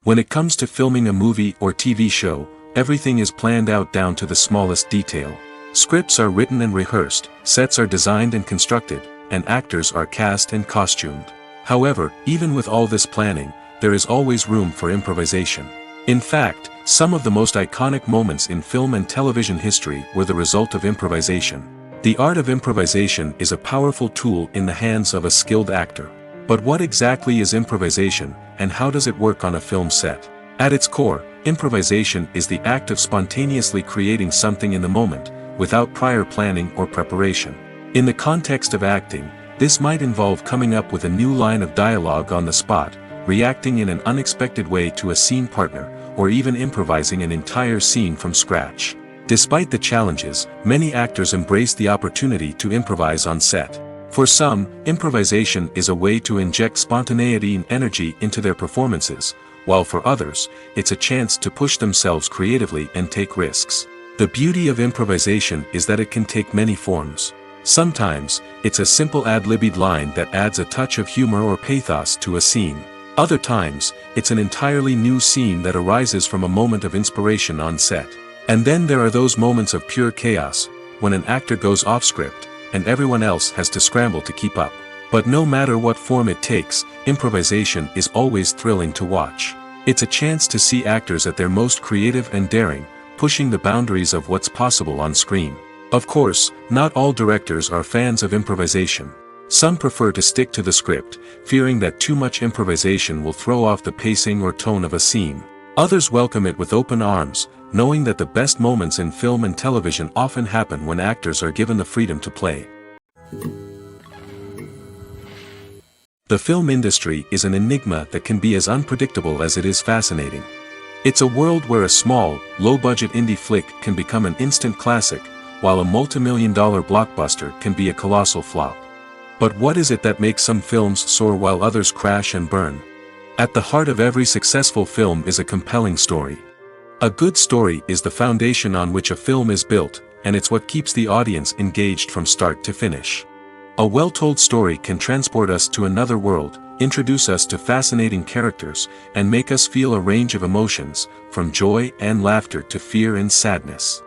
When it comes to filming a movie or TV show, everything is planned out down to the smallest detail. Scripts are written and rehearsed, sets are designed and constructed, and actors are cast and costumed. However, even with all this planning, there is always room for improvisation. In fact, some of the most iconic moments in film and television history were the result of improvisation. The art of improvisation is a powerful tool in the hands of a skilled actor. But what exactly is improvisation, and how does it work on a film set? At its core, improvisation is the act of spontaneously creating something in the moment, without prior planning or preparation. In the context of acting, this might involve coming up with a new line of dialogue on the spot, reacting in an unexpected way to a scene partner, or even improvising an entire scene from scratch. Despite the challenges, many actors embrace the opportunity to improvise on set. For some, improvisation is a way to inject spontaneity and energy into their performances, while for others, it's a chance to push themselves creatively and take risks. The beauty of improvisation is that it can take many forms. Sometimes, it's a simple ad-libbed line that adds a touch of humor or pathos to a scene. Other times, it's an entirely new scene that arises from a moment of inspiration on set. And then there are those moments of pure chaos, when an actor goes off script, and everyone else has to scramble to keep up. But no matter what form it takes, improvisation is always thrilling to watch. It's a chance to see actors at their most creative and daring, pushing the boundaries of what's possible on screen. Of course, not all directors are fans of improvisation. Some prefer to stick to the script, fearing that too much improvisation will throw off the pacing or tone of a scene. Others welcome it with open arms, knowing that the best moments in film and television often happen when actors are given the freedom to play. The film industry is an enigma that can be as unpredictable as it is fascinating. It's a world where a small, low-budget indie flick can become an instant classic, while a multi-million-dollar blockbuster can be a colossal flop. But what is it that makes some films soar while others crash and burn? At the heart of every successful film is a compelling story. A good story is the foundation on which a film is built, and it's what keeps the audience engaged from start to finish. A well-told story can transport us to another world, introduce us to fascinating characters, and make us feel a range of emotions, from joy and laughter to fear and sadness.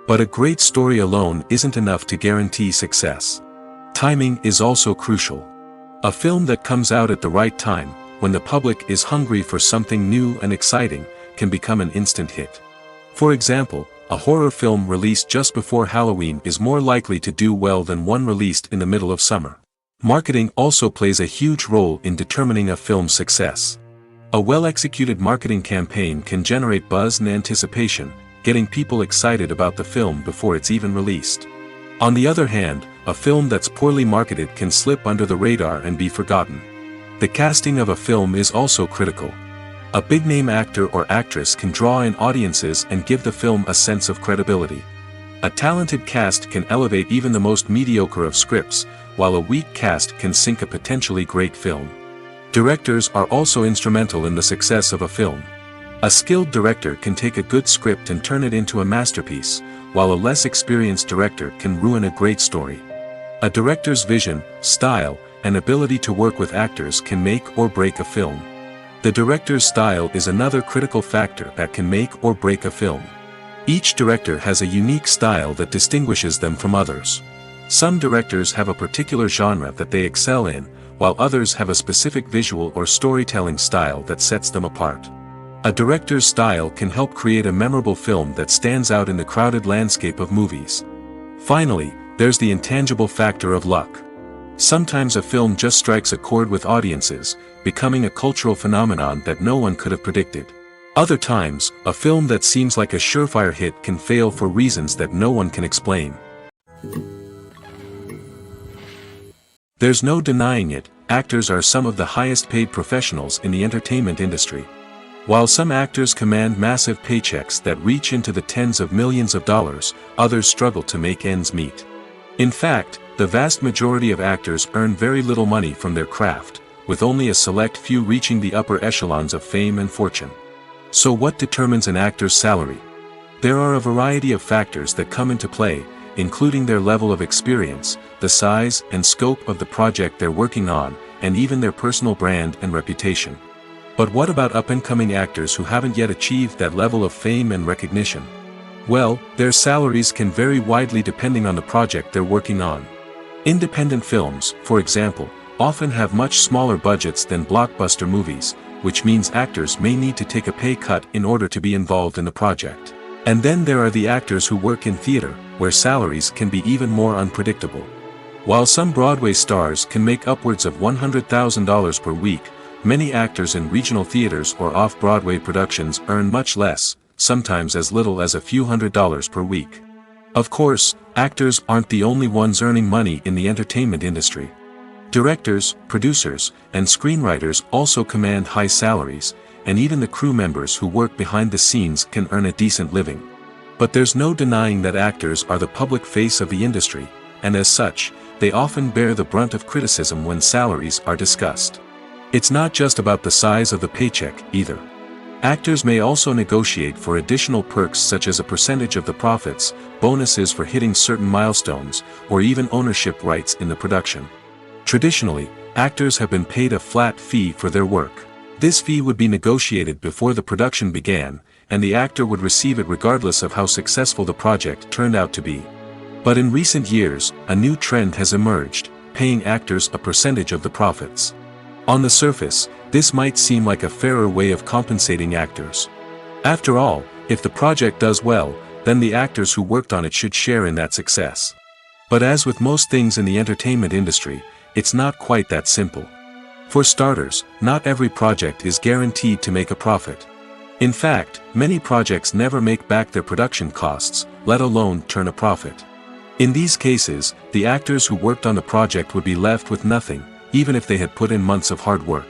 But a great story alone isn't enough to guarantee success. Timing is also crucial. A film that comes out at the right time, when the public is hungry for something new and exciting, can become an instant hit. For example, a horror film released just before Halloween is more likely to do well than one released in the middle of summer. Marketing also plays a huge role in determining a film's success. A well-executed marketing campaign can generate buzz and anticipation, getting people excited about the film before it's even released. On the other hand, a film that's poorly marketed can slip under the radar and be forgotten. The casting of a film is also critical. A big-name actor or actress can draw in audiences and give the film a sense of credibility. A talented cast can elevate even the most mediocre of scripts, while a weak cast can sink a potentially great film. Directors are also instrumental in the success of a film. A skilled director can take a good script and turn it into a masterpiece, while a less experienced director can ruin a great story. A director's vision, style, and ability to work with actors can make or break a film. The director's style is another critical factor that can make or break a film. Each director has a unique style that distinguishes them from others. Some directors have a particular genre that they excel in, while others have a specific visual or storytelling style that sets them apart. A director's style can help create a memorable film that stands out in the crowded landscape of movies. Finally, there's the intangible factor of luck. Sometimes a film just strikes a chord with audiences, becoming a cultural phenomenon that no one could have predicted. Other times, a film that seems like a surefire hit can fail for reasons that no one can explain. There's no denying it, actors are some of the highest paid professionals in the entertainment industry. While some actors command massive paychecks that reach into the tens of millions of dollars, others struggle to make ends meet. In fact, the vast majority of actors earn very little money from their craft, with only a select few reaching the upper echelons of fame and fortune. So what determines an actor's salary? There are a variety of factors that come into play, including their level of experience, the size and scope of the project they're working on, and even their personal brand and reputation. But what about up-and-coming actors who haven't yet achieved that level of fame and recognition? Well, their salaries can vary widely depending on the project they're working on. Independent films, for example, often have much smaller budgets than blockbuster movies, which means actors may need to take a pay cut in order to be involved in the project. And then there are the actors who work in theater, where salaries can be even more unpredictable. While some Broadway stars can make upwards of $100,000 per week, many actors in regional theaters or off-Broadway productions earn much less, sometimes as little as a few $100s per week. Of course, actors aren't the only ones earning money in the entertainment industry. Directors, producers, and screenwriters also command high salaries, and even the crew members who work behind the scenes can earn a decent living. But there's no denying that actors are the public face of the industry, and as such, they often bear the brunt of criticism when salaries are discussed. It's not just about the size of the paycheck, either. Actors may also negotiate for additional perks such as a percentage of the profits, bonuses for hitting certain milestones, or even ownership rights in the production. Traditionally, actors have been paid a flat fee for their work. This fee would be negotiated before the production began, and the actor would receive it regardless of how successful the project turned out to be. But in recent years, a new trend has emerged, paying actors a percentage of the profits. On the surface, this might seem like a fairer way of compensating actors. After all, if the project does well, then the actors who worked on it should share in that success. But as with most things in the entertainment industry, it's not quite that simple. For starters, not every project is guaranteed to make a profit. In fact, many projects never make back their production costs, let alone turn a profit. In these cases, the actors who worked on the project would be left with nothing, even if they had put in months of hard work.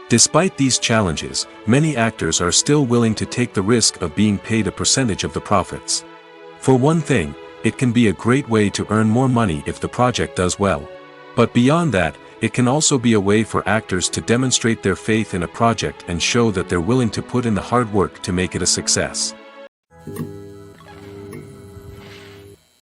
Despite these challenges, many actors are still willing to take the risk of being paid a percentage of the profits. For one thing, it can be a great way to earn more money if the project does well. But beyond that, it can also be a way for actors to demonstrate their faith in a project and show that they're willing to put in the hard work to make it a success.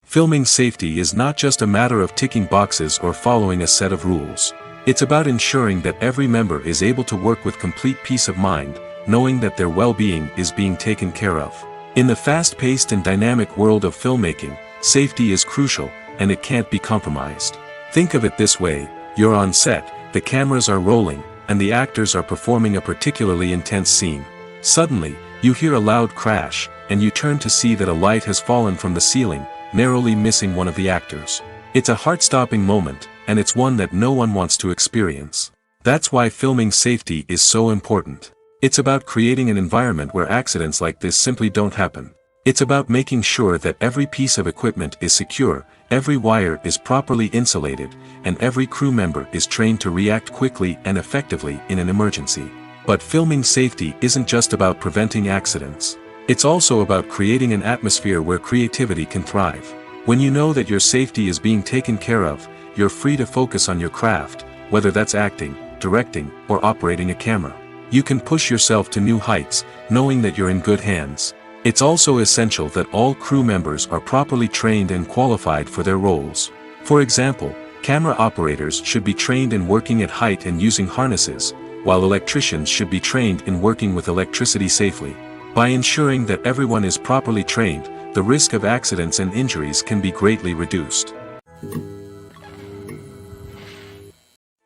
Filming safety is not just a matter of ticking boxes or following a set of rules. It's about ensuring that every member is able to work with complete peace of mind, knowing that their well-being is being taken care of. In the fast-paced and dynamic world of filmmaking, safety is crucial, and it can't be compromised. Think of it this way: you're on set, the cameras are rolling, and the actors are performing a particularly intense scene. Suddenly, you hear a loud crash, and you turn to see that a light has fallen from the ceiling, narrowly missing one of the actors. It's a heart-stopping moment, and it's one that no one wants to experience. That's why filming safety is so important. It's about creating an environment where accidents like this simply don't happen. It's about making sure that every piece of equipment is secure, every wire is properly insulated, and every crew member is trained to react quickly and effectively in an emergency. But filming safety isn't just about preventing accidents. It's also about creating an atmosphere where creativity can thrive. When you know that your safety is being taken care of, you're free to focus on your craft, whether that's acting, directing, or operating a camera. You can push yourself to new heights, knowing that you're in good hands. It's also essential that all crew members are properly trained and qualified for their roles. For example, camera operators should be trained in working at height and using harnesses, while electricians should be trained in working with electricity safely. By ensuring that everyone is properly trained, the risk of accidents and injuries can be greatly reduced.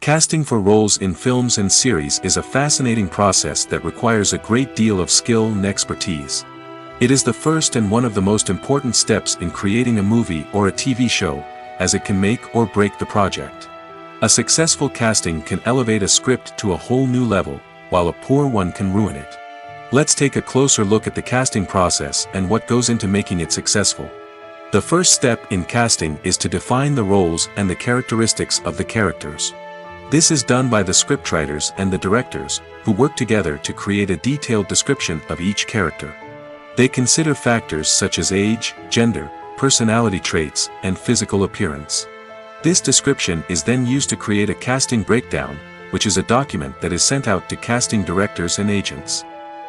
Casting for roles in films and series is a fascinating process that requires a great deal of skill and expertise. It is the first and one of the most important steps in creating a movie or a TV show, as it can make or break the project. A successful casting can elevate a script to a whole new level, while a poor one can ruin it. Let's take a closer look at the casting process and what goes into making it successful. The first step in casting is to define the roles and the characteristics of the characters. This is done by the scriptwriters and the directors, who work together to create a detailed description of each character. They consider factors such as age, gender, personality traits, and physical appearance. This description is then used to create a casting breakdown, which is a document that is sent out to casting directors and agents.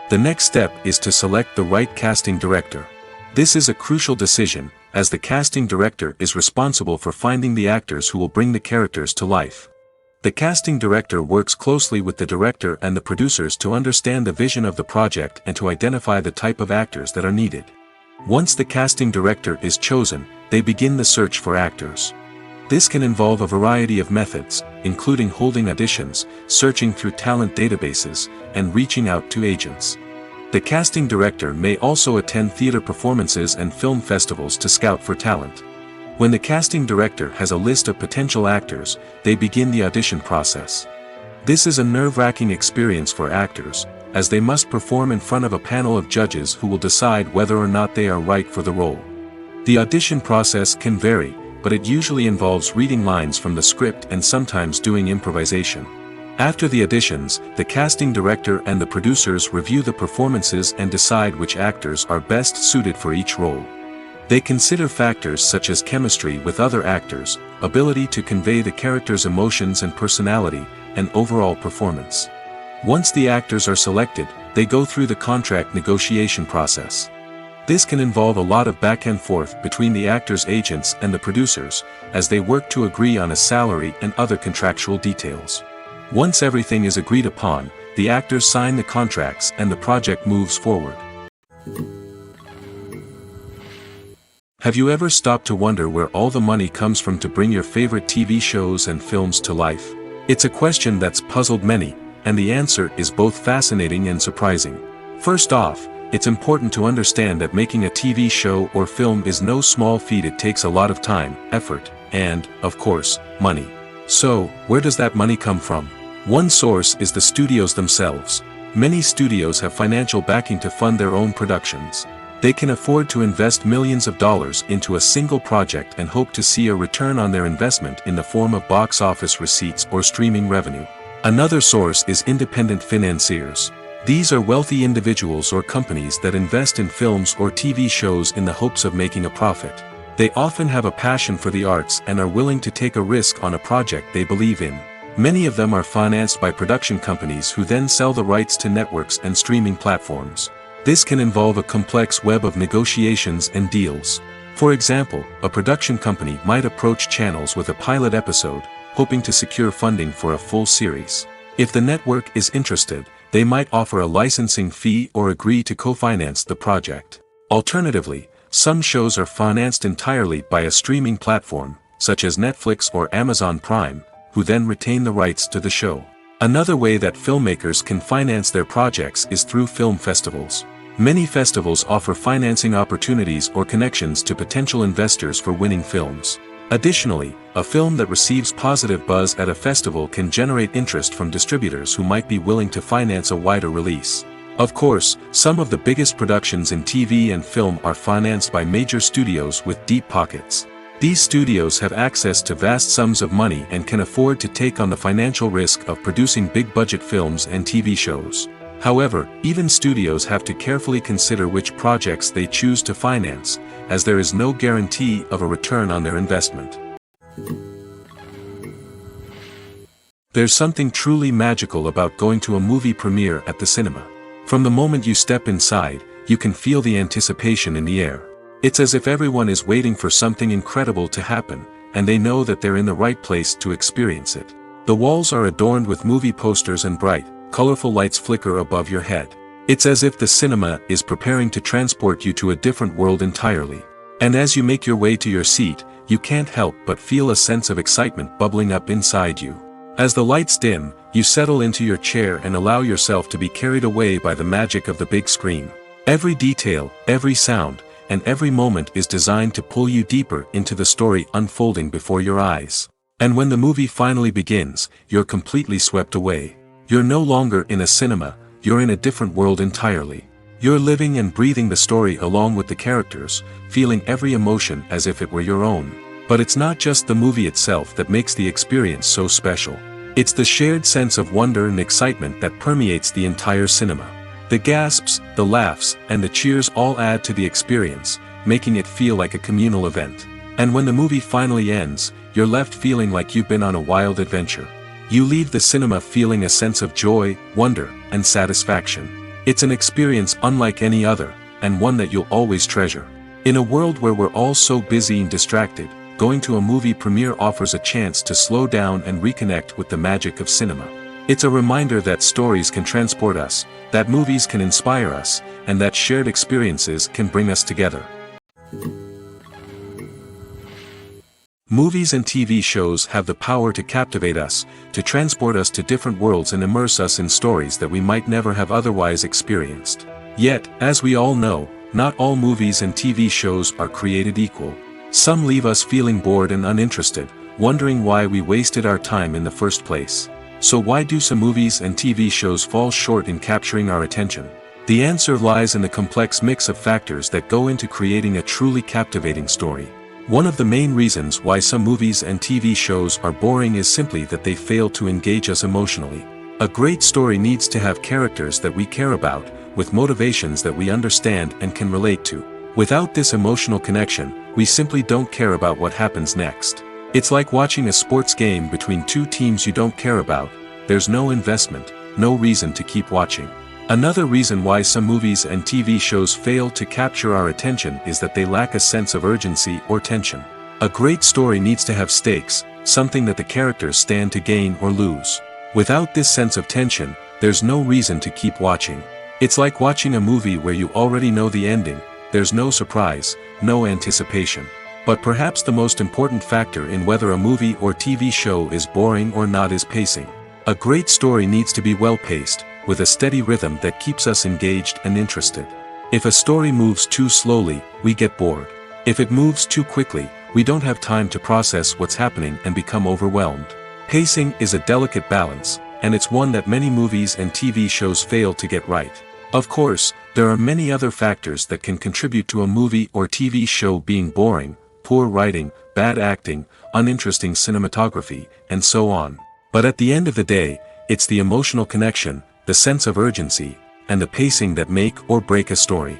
The next step is to select the right casting director. This is a crucial decision, as the casting director is responsible for finding the actors who will bring the characters to life. The casting director works closely with the director and the producers to understand the vision of the project and to identify the type of actors that are needed. Once the casting director is chosen, they begin the search for actors. This can involve a variety of methods, including holding auditions, searching through talent databases, and reaching out to agents. The casting director may also attend theater performances and film festivals to scout for talent. When the casting director has a list of potential actors, they begin the audition process. This is a nerve-wracking experience for actors, as they must perform in front of a panel of judges who will decide whether or not they are right for the role. The audition process can vary, but it usually involves reading lines from the script and sometimes doing improvisation. After the auditions, the casting director and the producers review the performances and decide which actors are best suited for each role. They consider factors such as chemistry with other actors, ability to convey the character's emotions and personality, and overall performance. Once the actors are selected, they go through the contract negotiation process. This can involve a lot of back and forth between the actors' agents and the producers, as they work to agree on a salary and other contractual details. Once everything is agreed upon, the actors sign the contracts and the project moves forward. Have you ever stopped to wonder where all the money comes from to bring your favorite TV shows and films to life? It's a question that's puzzled many, and the answer is both fascinating and surprising. First off, it's important to understand that making a TV show or film is no small feat. It takes a lot of time, effort, and, of course, money. So, where does that money come from? One source is the studios themselves. Many studios have financial backing to fund their own productions. They can afford to invest millions of dollars into a single project and hope to see a return on their investment in the form of box office receipts or streaming revenue. Another source is independent financiers. These are wealthy individuals or companies that invest in films or TV shows in the hopes of making a profit. They often have a passion for the arts and are willing to take a risk on a project they believe in. Many of them are financed by production companies who then sell the rights to networks and streaming platforms. This can involve a complex web of negotiations and deals. For example, a production company might approach channels with a pilot episode, hoping to secure funding for a full series. If the network is interested, they might offer a licensing fee or agree to co-finance the project. Alternatively, some shows are financed entirely by a streaming platform, such as Netflix or Amazon Prime, who then retain the rights to the show. Another way that filmmakers can finance their projects is through film festivals. Many festivals offer financing opportunities or connections to potential investors for winning films. Additionally, a film that receives positive buzz at a festival can generate interest from distributors who might be willing to finance a wider release. Of course, some of the biggest productions in TV and film are financed by major studios with deep pockets. These studios have access to vast sums of money and can afford to take on the financial risk of producing big-budget films and TV shows. However, even studios have to carefully consider which projects they choose to finance, as there is no guarantee of a return on their investment. There's something truly magical about going to a movie premiere at the cinema. From the moment you step inside, you can feel the anticipation in the air. It's as if everyone is waiting for something incredible to happen, and they know that they're in the right place to experience it. The walls are adorned with movie posters and bright, colorful lights flicker above your head. It's as if the cinema is preparing to transport you to a different world entirely. And as you make your way to your seat, you can't help but feel a sense of excitement bubbling up inside you. As the lights dim, you settle into your chair and allow yourself to be carried away by the magic of the big screen. Every detail, every sound, and every moment is designed to pull you deeper into the story unfolding before your eyes. And when the movie finally begins, you're completely swept away. You're no longer in a cinema, you're in a different world entirely. You're living and breathing the story along with the characters, feeling every emotion as if it were your own. But it's not just the movie itself that makes the experience so special. It's the shared sense of wonder and excitement that permeates the entire cinema. The gasps, the laughs, and the cheers all add to the experience, making it feel like a communal event. And when the movie finally ends, you're left feeling like you've been on a wild adventure. You leave the cinema feeling a sense of joy, wonder, and satisfaction. It's an experience unlike any other, and one that you'll always treasure. In a world where we're all so busy and distracted, going to a movie premiere offers a chance to slow down and reconnect with the magic of cinema. It's a reminder that stories can transport us, that movies can inspire us, and that shared experiences can bring us together. Movies and TV shows have the power to captivate us, to transport us to different worlds and immerse us in stories that we might never have otherwise experienced. Yet, as we all know, not all movies and TV shows are created equal. Some leave us feeling bored and uninterested, wondering why we wasted our time in the first place. So why do some movies and TV shows fall short in capturing our attention? The answer lies in the complex mix of factors that go into creating a truly captivating story. One of the main reasons why some movies and TV shows are boring is simply that they fail to engage us emotionally. A great story needs to have characters that we care about, with motivations that we understand and can relate to. Without this emotional connection, we simply don't care about what happens next. It's like watching a sports game between two teams you don't care about. There's no investment, no reason to keep watching. Another reason why some movies and TV shows fail to capture our attention is that they lack a sense of urgency or tension. A great story needs to have stakes, something that the characters stand to gain or lose. Without this sense of tension, there's no reason to keep watching. It's like watching a movie where you already know the ending. There's no surprise, no anticipation. But perhaps the most important factor in whether a movie or TV show is boring or not is pacing. A great story needs to be well-paced, with a steady rhythm that keeps us engaged and interested. If a story moves too slowly, we get bored. If it moves too quickly, we don't have time to process what's happening and become overwhelmed. Pacing is a delicate balance, and it's one that many movies and TV shows fail to get right. Of course, there are many other factors that can contribute to a movie or TV show being boring: poor writing, bad acting, uninteresting cinematography, and so on. But at the end of the day, it's the emotional connection, the sense of urgency, and the pacing that make or break a story.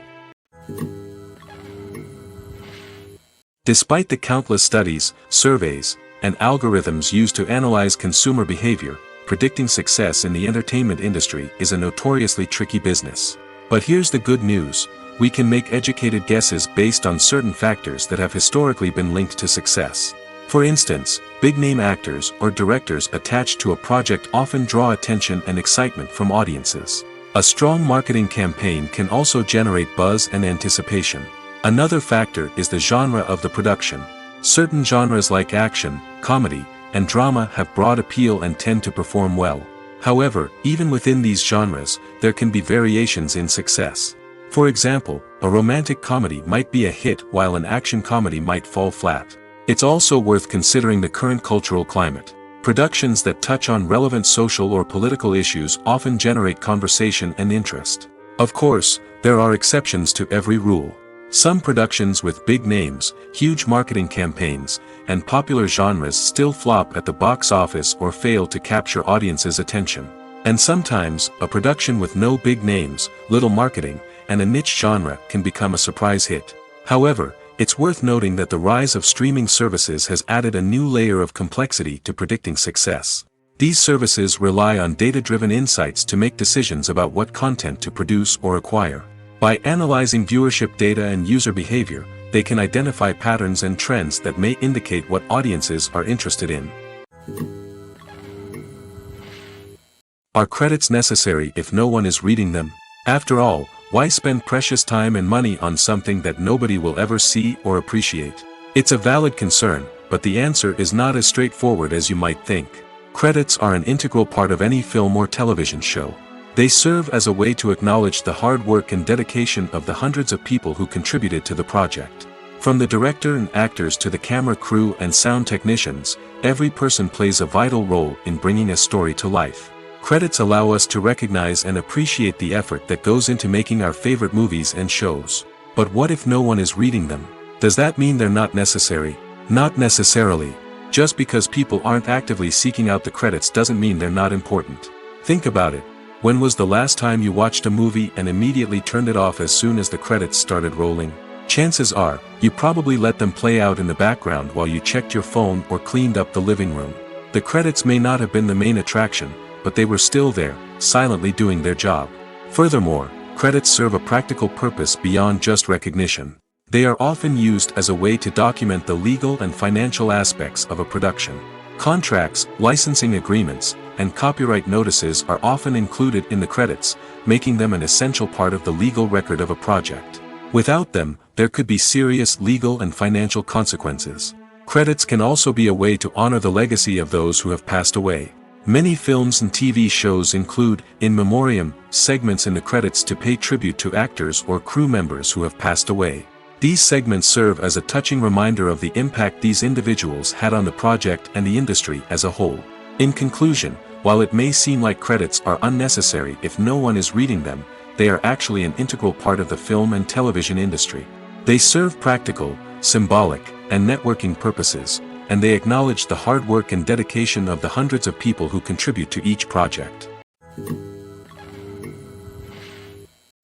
Despite the countless studies, surveys, and algorithms used to analyze consumer behavior, predicting success in the entertainment industry is a notoriously tricky business. But here's the good news: we can make educated guesses based on certain factors that have historically been linked to success. For instance, big-name actors or directors attached to a project often draw attention and excitement from audiences. A strong marketing campaign can also generate buzz and anticipation. Another factor is the genre of the production. Certain genres like action, comedy, and drama have broad appeal and tend to perform well. However, even within these genres, there can be variations in success. For example, a romantic comedy might be a hit while an action comedy might fall flat. It's also worth considering the current cultural climate. Productions that touch on relevant social or political issues often generate conversation and interest. Of course, there are exceptions to every rule. Some productions with big names, huge marketing campaigns, and popular genres still flop at the box office or fail to capture audiences' attention. And sometimes, a production with no big names, little marketing, and a niche genre can become a surprise hit. However, it's worth noting that the rise of streaming services has added a new layer of complexity to predicting success. These services rely on data-driven insights to make decisions about what content to produce or acquire. By analyzing viewership data and user behavior, they can identify patterns and trends that may indicate what audiences are interested in. Are credits necessary if no one is reading them? After all, why spend precious time and money on something that nobody will ever see or appreciate? It's a valid concern, but the answer is not as straightforward as you might think. Credits are an integral part of any film or television show. They serve as a way to acknowledge the hard work and dedication of the hundreds of people who contributed to the project. From the director and actors to the camera crew and sound technicians, every person plays a vital role in bringing a story to life. Credits allow us to recognize and appreciate the effort that goes into making our favorite movies and shows. But what if no one is reading them? Does that mean they're not necessary? Not necessarily. Just because people aren't actively seeking out the credits doesn't mean they're not important. Think about it. When was the last time you watched a movie and immediately turned it off as soon as the credits started rolling? Chances are, you probably let them play out in the background while you checked your phone or cleaned up the living room. The credits may not have been the main attraction, but they were still there, silently doing their job. Furthermore, credits serve a practical purpose beyond just recognition. They are often used as a way to document the legal and financial aspects of a production. Contracts, licensing agreements, and copyright notices are often included in the credits, making them an essential part of the legal record of a project. Without them, there could be serious legal and financial consequences. Credits can also be a way to honor the legacy of those who have passed away. Many films and TV shows include, in memoriam, segments in the credits to pay tribute to actors or crew members who have passed away. These segments serve as a touching reminder of the impact these individuals had on the project and the industry as a whole. In conclusion, while it may seem like credits are unnecessary if no one is reading them, they are actually an integral part of the film and television industry. They serve practical, symbolic, and networking purposes, and they acknowledge the hard work and dedication of the hundreds of people who contribute to each project.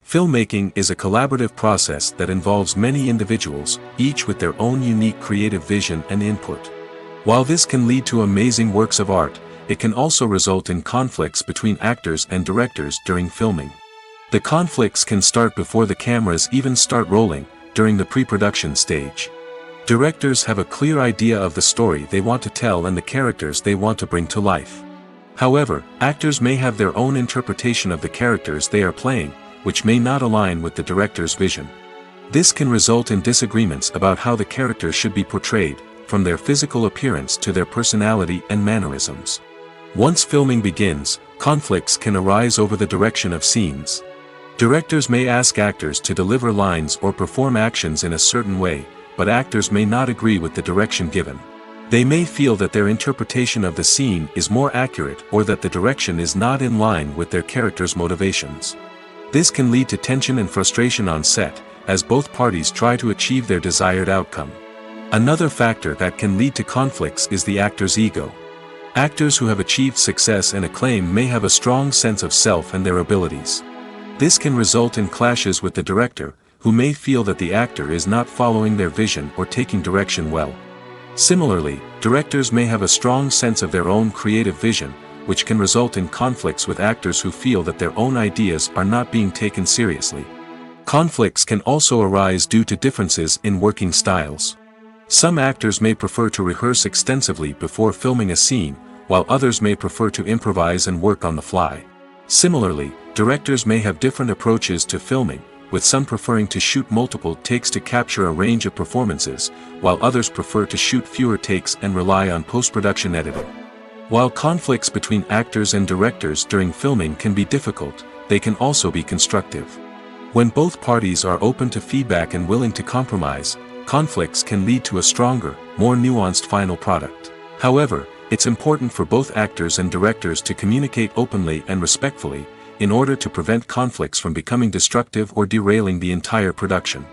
Filmmaking is a collaborative process that involves many individuals, each with their own unique creative vision and input. While this can lead to amazing works of art, it can also result in conflicts between actors and directors during filming. The conflicts can start before the cameras even start rolling, during the pre-production stage. Directors have a clear idea of the story they want to tell and the characters they want to bring to life. However, actors may have their own interpretation of the characters they are playing, which may not align with the director's vision. This can result in disagreements about how the characters should be portrayed, from their physical appearance to their personality and mannerisms. Once filming begins, conflicts can arise over the direction of scenes. Directors may ask actors to deliver lines or perform actions in a certain way, but actors may not agree with the direction given. They may feel that their interpretation of the scene is more accurate or that the direction is not in line with their character's motivations. This can lead to tension and frustration on set, as both parties try to achieve their desired outcome. Another factor that can lead to conflicts is the actor's ego. Actors who have achieved success and acclaim may have a strong sense of self and their abilities. This can result in clashes with the director, who may feel that the actor is not following their vision or taking direction well. Similarly, directors may have a strong sense of their own creative vision, which can result in conflicts with actors who feel that their own ideas are not being taken seriously. Conflicts can also arise due to differences in working styles. Some actors may prefer to rehearse extensively before filming a scene, while others may prefer to improvise and work on the fly. Similarly, directors may have different approaches to filming, with some preferring to shoot multiple takes to capture a range of performances, while others prefer to shoot fewer takes and rely on post-production editing. While conflicts between actors and directors during filming can be difficult, they can also be constructive. When both parties are open to feedback and willing to compromise, conflicts can lead to a stronger, more nuanced final product. However, it's important for both actors and directors to communicate openly and respectfully, in order to prevent conflicts from becoming destructive or derailing the entire production.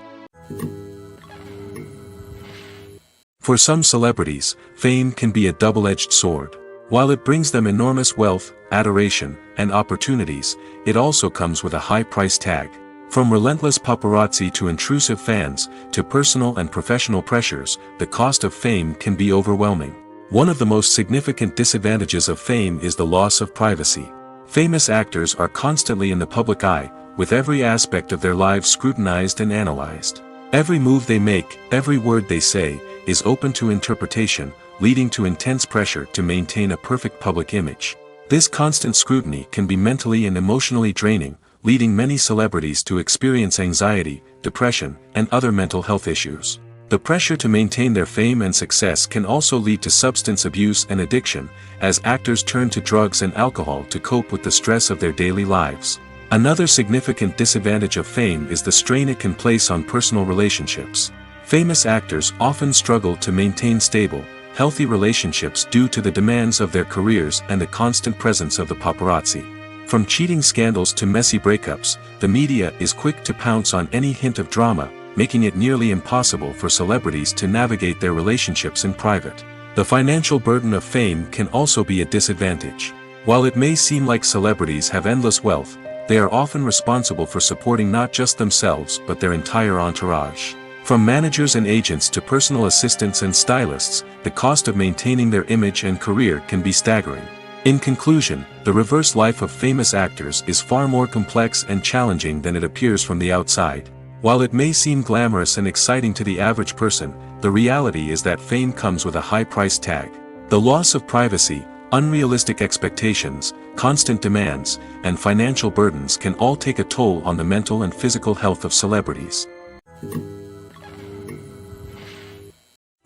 For some celebrities, fame can be a double-edged sword. While it brings them enormous wealth, adoration, and opportunities, it also comes with a high price tag. From relentless paparazzi to intrusive fans, to personal and professional pressures, the cost of fame can be overwhelming. One of the most significant disadvantages of fame is the loss of privacy. Famous actors are constantly in the public eye, with every aspect of their lives scrutinized and analyzed. Every move they make, every word they say, is open to interpretation, leading to intense pressure to maintain a perfect public image. This constant scrutiny can be mentally and emotionally draining, leading many celebrities to experience anxiety, depression, and other mental health issues. The pressure to maintain their fame and success can also lead to substance abuse and addiction, as actors turn to drugs and alcohol to cope with the stress of their daily lives. Another significant disadvantage of fame is the strain it can place on personal relationships. Famous actors often struggle to maintain stable, healthy relationships due to the demands of their careers and the constant presence of the paparazzi. From cheating scandals to messy breakups, the media is quick to pounce on any hint of drama, making it nearly impossible for celebrities to navigate their relationships in private. The financial burden of fame can also be a disadvantage. While it may seem like celebrities have endless wealth, they are often responsible for supporting not just themselves but their entire entourage. From managers and agents to personal assistants and stylists, the cost of maintaining their image and career can be staggering. In conclusion, the reverse life of famous actors is far more complex and challenging than it appears from the outside. While it may seem glamorous and exciting to the average person, the reality is that fame comes with a high price tag. The loss of privacy, unrealistic expectations, constant demands, and financial burdens can all take a toll on the mental and physical health of celebrities.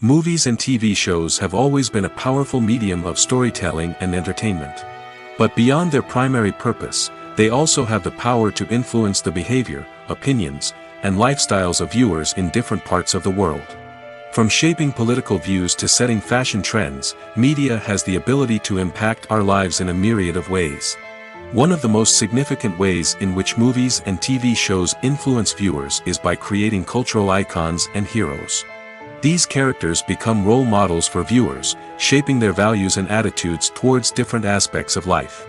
Movies and TV shows have always been a powerful medium of storytelling and entertainment. But beyond their primary purpose, they also have the power to influence the behavior, opinions, and lifestyles of viewers in different parts of the world. From shaping political views to setting fashion trends, media has the ability to impact our lives in a myriad of ways. One of the most significant ways in which movies and TV shows influence viewers is by creating cultural icons and heroes. These characters become role models for viewers, shaping their values and attitudes towards different aspects of life.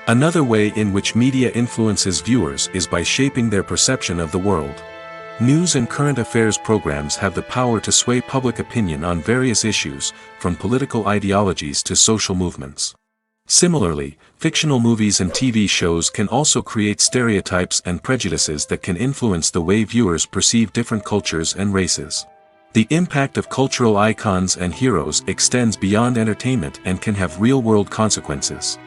Another way in which media influences viewers is by shaping their perception of the world. News and current affairs programs have the power to sway public opinion on various issues, from political ideologies to social movements. Similarly, fictional movies and TV shows can also create stereotypes and prejudices that can influence the way viewers perceive different cultures and races. The impact of cultural icons and heroes extends beyond entertainment and can have real-world consequences.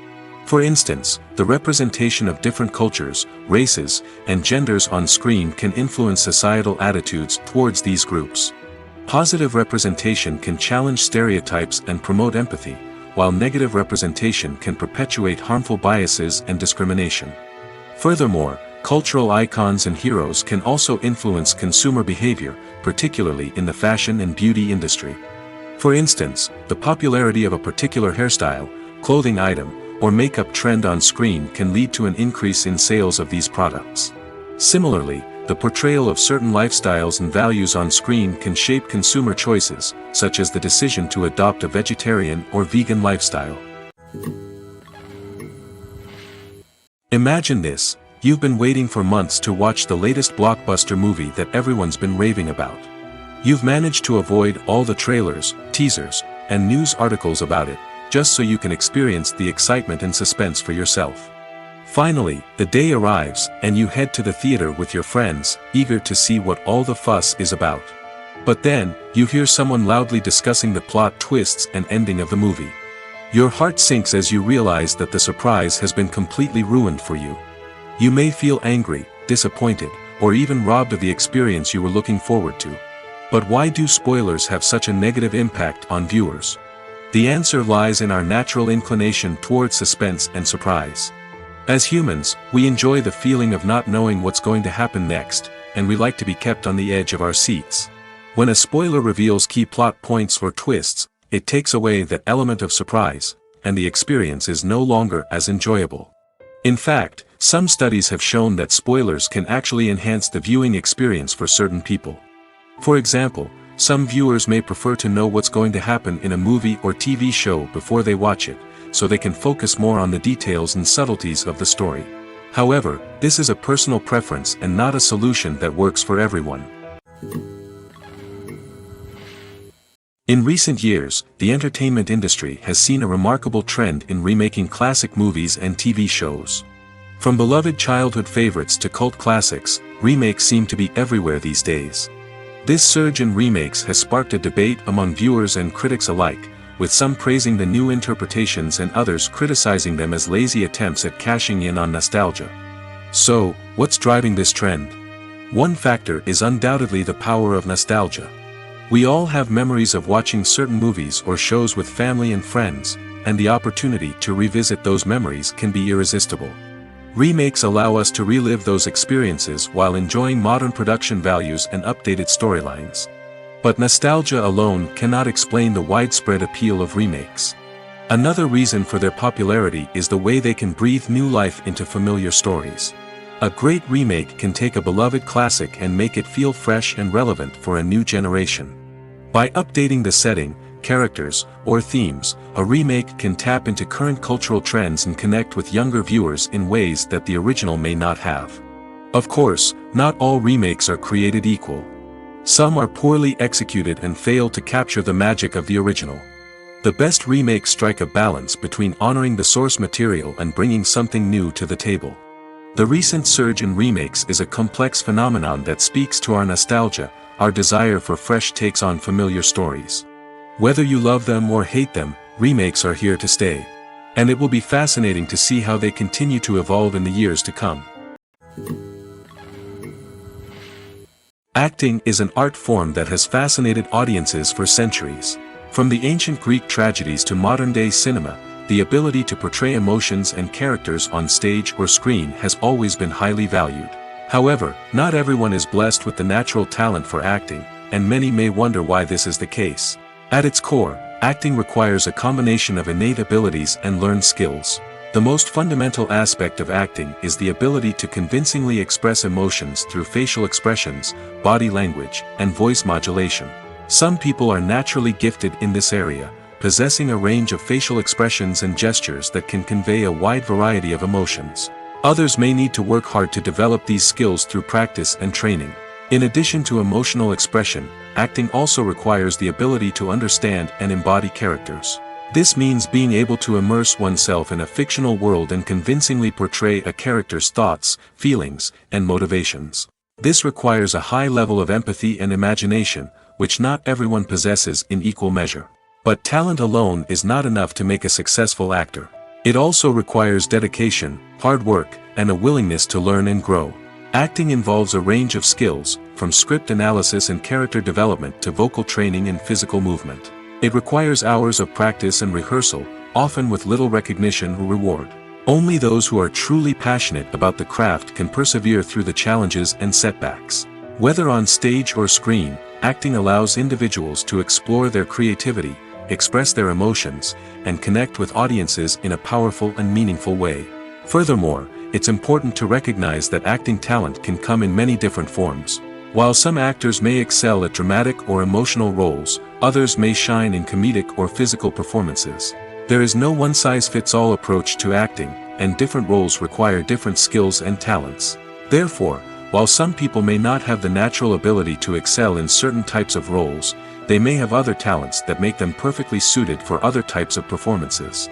For instance, the representation of different cultures, races, and genders on screen can influence societal attitudes towards these groups. Positive representation can challenge stereotypes and promote empathy, while negative representation can perpetuate harmful biases and discrimination. Furthermore, cultural icons and heroes can also influence consumer behavior, particularly in the fashion and beauty industry. For instance, the popularity of a particular hairstyle, clothing item, or makeup trend on screen can lead to an increase in sales of these products. Similarly, the portrayal of certain lifestyles and values on screen can shape consumer choices, such as the decision to adopt a vegetarian or vegan lifestyle. Imagine this. You've been waiting for months to watch the latest blockbuster movie that everyone's been raving about. You've managed to avoid all the trailers, teasers, and news articles about it, just so you can experience the excitement and suspense for yourself. Finally, the day arrives, and you head to the theater with your friends, eager to see what all the fuss is about. But then, you hear someone loudly discussing the plot twists and ending of the movie. Your heart sinks as you realize that the surprise has been completely ruined for you. You may feel angry, disappointed, or even robbed of the experience you were looking forward to. But why do spoilers have such a negative impact on viewers? The answer lies in our natural inclination towards suspense and surprise. As humans, we enjoy the feeling of not knowing what's going to happen next, and we like to be kept on the edge of our seats. When a spoiler reveals key plot points or twists, it takes away that element of surprise, and the experience is no longer as enjoyable. In fact, some studies have shown that spoilers can actually enhance the viewing experience for certain people. For example, some viewers may prefer to know what's going to happen in a movie or TV show before they watch it, so they can focus more on the details and subtleties of the story. However, this is a personal preference and not a solution that works for everyone. In recent years, the entertainment industry has seen a remarkable trend in remaking classic movies and TV shows. From beloved childhood favorites to cult classics, remakes seem to be everywhere these days. This surge in remakes has sparked a debate among viewers and critics alike, with some praising the new interpretations and others criticizing them as lazy attempts at cashing in on nostalgia. So, what's driving this trend? One factor is undoubtedly the power of nostalgia. We all have memories of watching certain movies or shows with family and friends, and the opportunity to revisit those memories can be irresistible. Remakes allow us to relive those experiences while enjoying modern production values and updated storylines. But nostalgia alone cannot explain the widespread appeal of remakes. Another reason for their popularity is the way they can breathe new life into familiar stories. A great remake can take a beloved classic and make it feel fresh and relevant for a new generation. By updating the setting, characters, or themes, a remake can tap into current cultural trends and connect with younger viewers in ways that the original may not have. Of course, not all remakes are created equal. Some are poorly executed and fail to capture the magic of the original. The best remakes strike a balance between honoring the source material and bringing something new to the table. The recent surge in remakes is a complex phenomenon that speaks to our nostalgia, our desire for fresh takes on familiar stories. Whether you love them or hate them, remakes are here to stay. And it will be fascinating to see how they continue to evolve in the years to come. Acting is an art form that has fascinated audiences for centuries. From the ancient Greek tragedies to modern-day cinema, the ability to portray emotions and characters on stage or screen has always been highly valued. However, not everyone is blessed with the natural talent for acting, and many may wonder why this is the case. At its core, acting requires a combination of innate abilities and learned skills. The most fundamental aspect of acting is the ability to convincingly express emotions through facial expressions, body language, and voice modulation. Some people are naturally gifted in this area, possessing a range of facial expressions and gestures that can convey a wide variety of emotions. Others may need to work hard to develop these skills through practice and training. In addition to emotional expression, acting also requires the ability to understand and embody characters. This means being able to immerse oneself in a fictional world and convincingly portray a character's thoughts, feelings, and motivations. This requires a high level of empathy and imagination, which not everyone possesses in equal measure. But talent alone is not enough to make a successful actor. It also requires dedication, hard work, and a willingness to learn and grow. Acting involves a range of skills, from script analysis and character development to vocal training and physical movement. It requires hours of practice and rehearsal, often with little recognition or reward. Only those who are truly passionate about the craft can persevere through the challenges and setbacks. Whether on stage or screen, acting allows individuals to explore their creativity, express their emotions, and connect with audiences in a powerful and meaningful way. Furthermore, it's important to recognize that acting talent can come in many different forms. While some actors may excel at dramatic or emotional roles, others may shine in comedic or physical performances. There is no one-size-fits-all approach to acting, and different roles require different skills and talents. Therefore, while some people may not have the natural ability to excel in certain types of roles, they may have other talents that make them perfectly suited for other types of performances.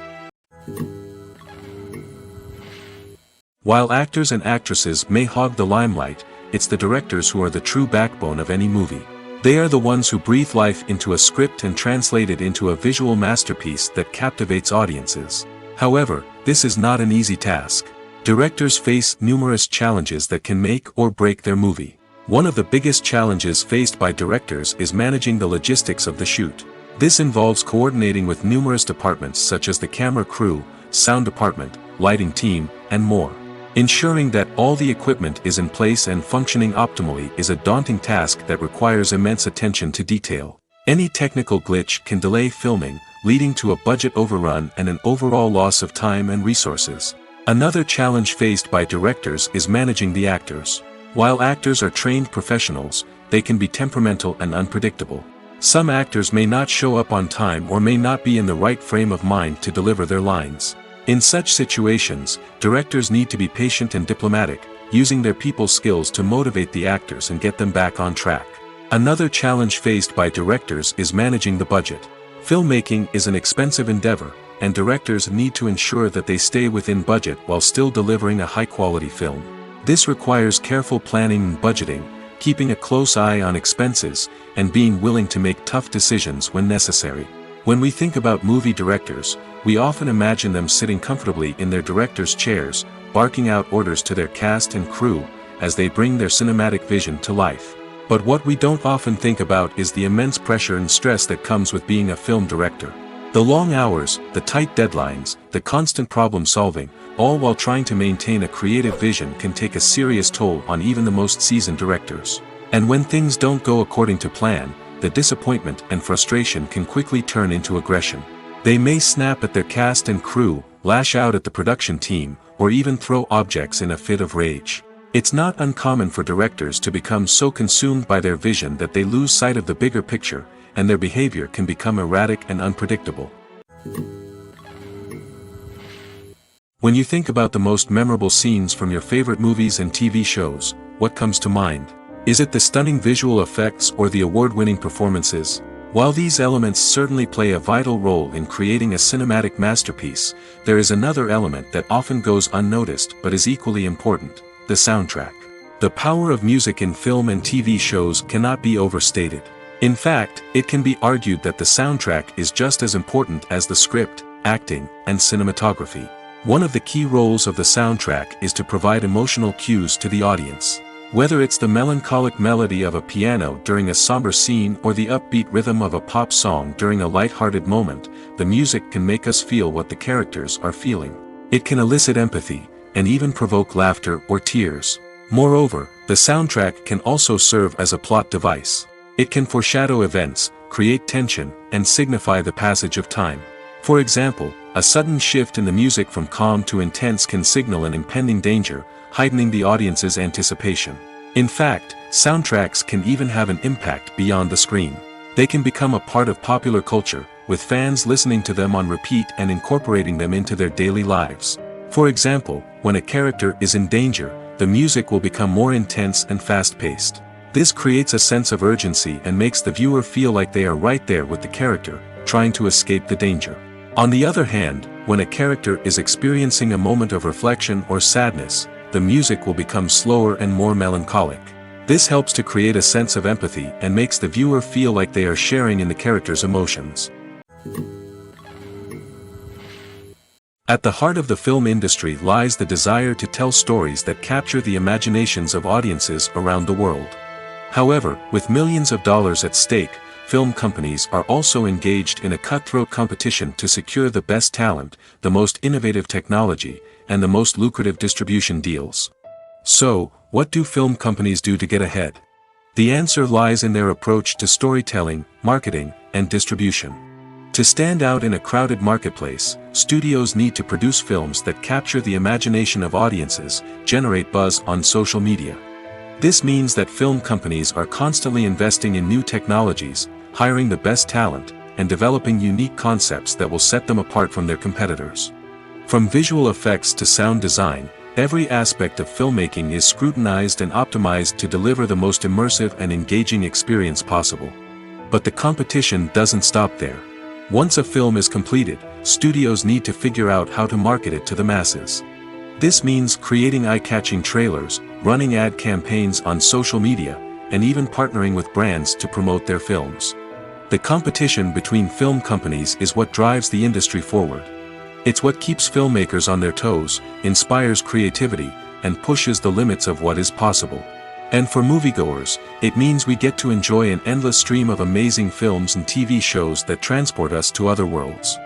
While actors and actresses may hog the limelight, it's the directors who are the true backbone of any movie. They are the ones who breathe life into a script and translate it into a visual masterpiece that captivates audiences. However, this is not an easy task. Directors face numerous challenges that can make or break their movie. One of the biggest challenges faced by directors is managing the logistics of the shoot. This involves coordinating with numerous departments such as the camera crew, sound department, lighting team, and more. Ensuring that all the equipment is in place and functioning optimally is a daunting task that requires immense attention to detail. Any technical glitch can delay filming, leading to a budget overrun and an overall loss of time and resources. Another challenge faced by directors is managing the actors. While actors are trained professionals, they can be temperamental and unpredictable. Some actors may not show up on time or may not be in the right frame of mind to deliver their lines. In such situations, directors need to be patient and diplomatic, using their people skills to motivate the actors and get them back on track. Another challenge faced by directors is managing the budget. Filmmaking is an expensive endeavor, and directors need to ensure that they stay within budget while still delivering a high-quality film. This requires careful planning and budgeting, keeping a close eye on expenses, and being willing to make tough decisions when necessary. When we think about movie directors, we often imagine them sitting comfortably in their director's chairs, barking out orders to their cast and crew, as they bring their cinematic vision to life. But what we don't often think about is the immense pressure and stress that comes with being a film director. The long hours, the tight deadlines, the constant problem solving, all while trying to maintain a creative vision can take a serious toll on even the most seasoned directors. And when things don't go according to plan, the disappointment and frustration can quickly turn into aggression. They may snap at their cast and crew, lash out at the production team, or even throw objects in a fit of rage. It's not uncommon for directors to become so consumed by their vision that they lose sight of the bigger picture, and their behavior can become erratic and unpredictable. When you think about the most memorable scenes from your favorite movies and TV shows, what comes to mind? Is it the stunning visual effects or the award-winning performances? While these elements certainly play a vital role in creating a cinematic masterpiece, there is another element that often goes unnoticed but is equally important: the soundtrack. The power of music in film and TV shows cannot be overstated. In fact, it can be argued that the soundtrack is just as important as the script, acting, and cinematography. One of the key roles of the soundtrack is to provide emotional cues to the audience. Whether it's the melancholic melody of a piano during a somber scene or the upbeat rhythm of a pop song during a light-hearted moment, the music can make us feel what the characters are feeling. It can elicit empathy, and even provoke laughter or tears. Moreover, the soundtrack can also serve as a plot device. It can foreshadow events, create tension, and signify the passage of time. For example, a sudden shift in the music from calm to intense can signal an impending danger, heightening the audience's anticipation. In fact, soundtracks can even have an impact beyond the screen. They can become a part of popular culture, with fans listening to them on repeat and incorporating them into their daily lives. For example, when a character is in danger, the music will become more intense and fast-paced. This creates a sense of urgency and makes the viewer feel like they are right there with the character, trying to escape the danger. On the other hand, when a character is experiencing a moment of reflection or sadness, the music will become slower and more melancholic. This helps to create a sense of empathy and makes the viewer feel like they are sharing in the character's emotions. At the heart of the film industry lies the desire to tell stories that capture the imaginations of audiences around the world. However, with millions of dollars at stake, film companies are also engaged in a cutthroat competition to secure the best talent, the most innovative technology, and the most lucrative distribution deals. So, what do film companies do to get ahead? The answer lies in their approach to storytelling, marketing, and distribution. To stand out in a crowded marketplace, studios need to produce films that capture the imagination of audiences, generate buzz on social media. This means that film companies are constantly investing in new technologies, hiring the best talent, and developing unique concepts that will set them apart from their competitors. From visual effects to sound design, every aspect of filmmaking is scrutinized and optimized to deliver the most immersive and engaging experience possible. But the competition doesn't stop there. Once a film is completed, studios need to figure out how to market it to the masses. This means creating eye-catching trailers, running ad campaigns on social media, and even partnering with brands to promote their films. The competition between film companies is what drives the industry forward. It's what keeps filmmakers on their toes, inspires creativity, and pushes the limits of what is possible. And for moviegoers, it means we get to enjoy an endless stream of amazing films and TV shows that transport us to other worlds.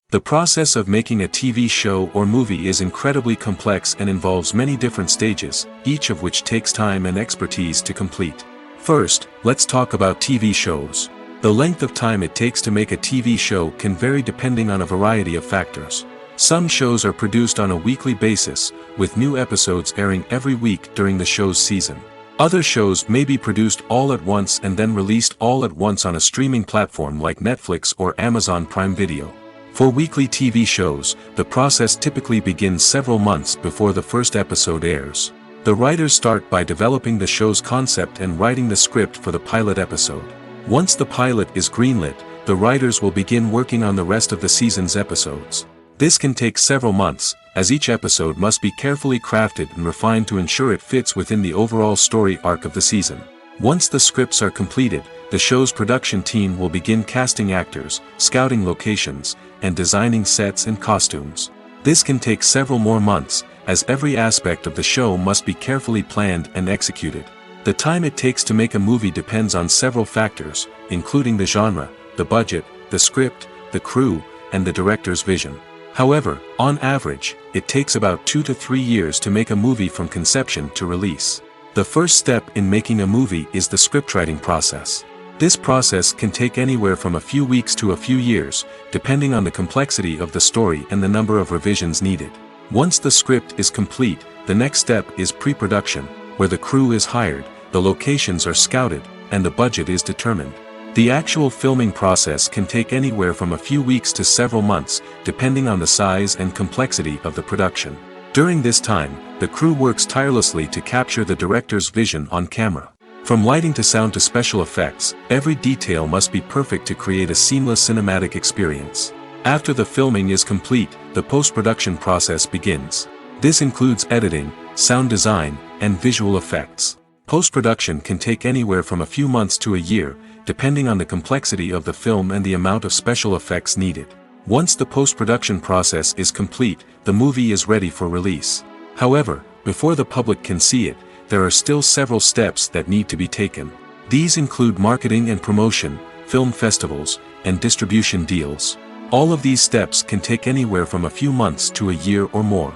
The process of making a TV show or movie is incredibly complex and involves many different stages, each of which takes time and expertise to complete. First, let's talk about TV shows. The length of time it takes to make a TV show can vary depending on a variety of factors. Some shows are produced on a weekly basis, with new episodes airing every week during the show's season. Other shows may be produced all at once and then released all at once on a streaming platform like Netflix or Amazon Prime Video. For weekly TV shows, the process typically begins several months before the first episode airs. The writers start by developing the show's concept and writing the script for the pilot episode. Once the pilot is greenlit, the writers will begin working on the rest of the season's episodes. This can take several months, as each episode must be carefully crafted and refined to ensure it fits within the overall story arc of the season. Once the scripts are completed, the show's production team will begin casting actors, scouting locations, and designing sets and costumes. This can take several more months, as every aspect of the show must be carefully planned and executed. The time it takes to make a movie depends on several factors, including the genre, the budget, the script, the crew, and the director's vision. However, on average, it takes about 2 to 3 years to make a movie from conception to release. The first step in making a movie is the scriptwriting process. This process can take anywhere from a few weeks to a few years, depending on the complexity of the story and the number of revisions needed. Once the script is complete, the next step is pre-production, where the crew is hired, the locations are scouted, and the budget is determined. The actual filming process can take anywhere from a few weeks to several months, depending on the size and complexity of the production. During this time, the crew works tirelessly to capture the director's vision on camera. From lighting to sound to special effects, every detail must be perfect to create a seamless cinematic experience. After the filming is complete, the post-production process begins. This includes editing, sound design, and visual effects. Post-production can take anywhere from a few months to a year, depending on the complexity of the film and the amount of special effects needed. Once the post-production process is complete, the movie is ready for release. However, before the public can see it, there are still several steps that need to be taken. These include marketing and promotion, film festivals, and distribution deals. All of these steps can take anywhere from a few months to a year or more.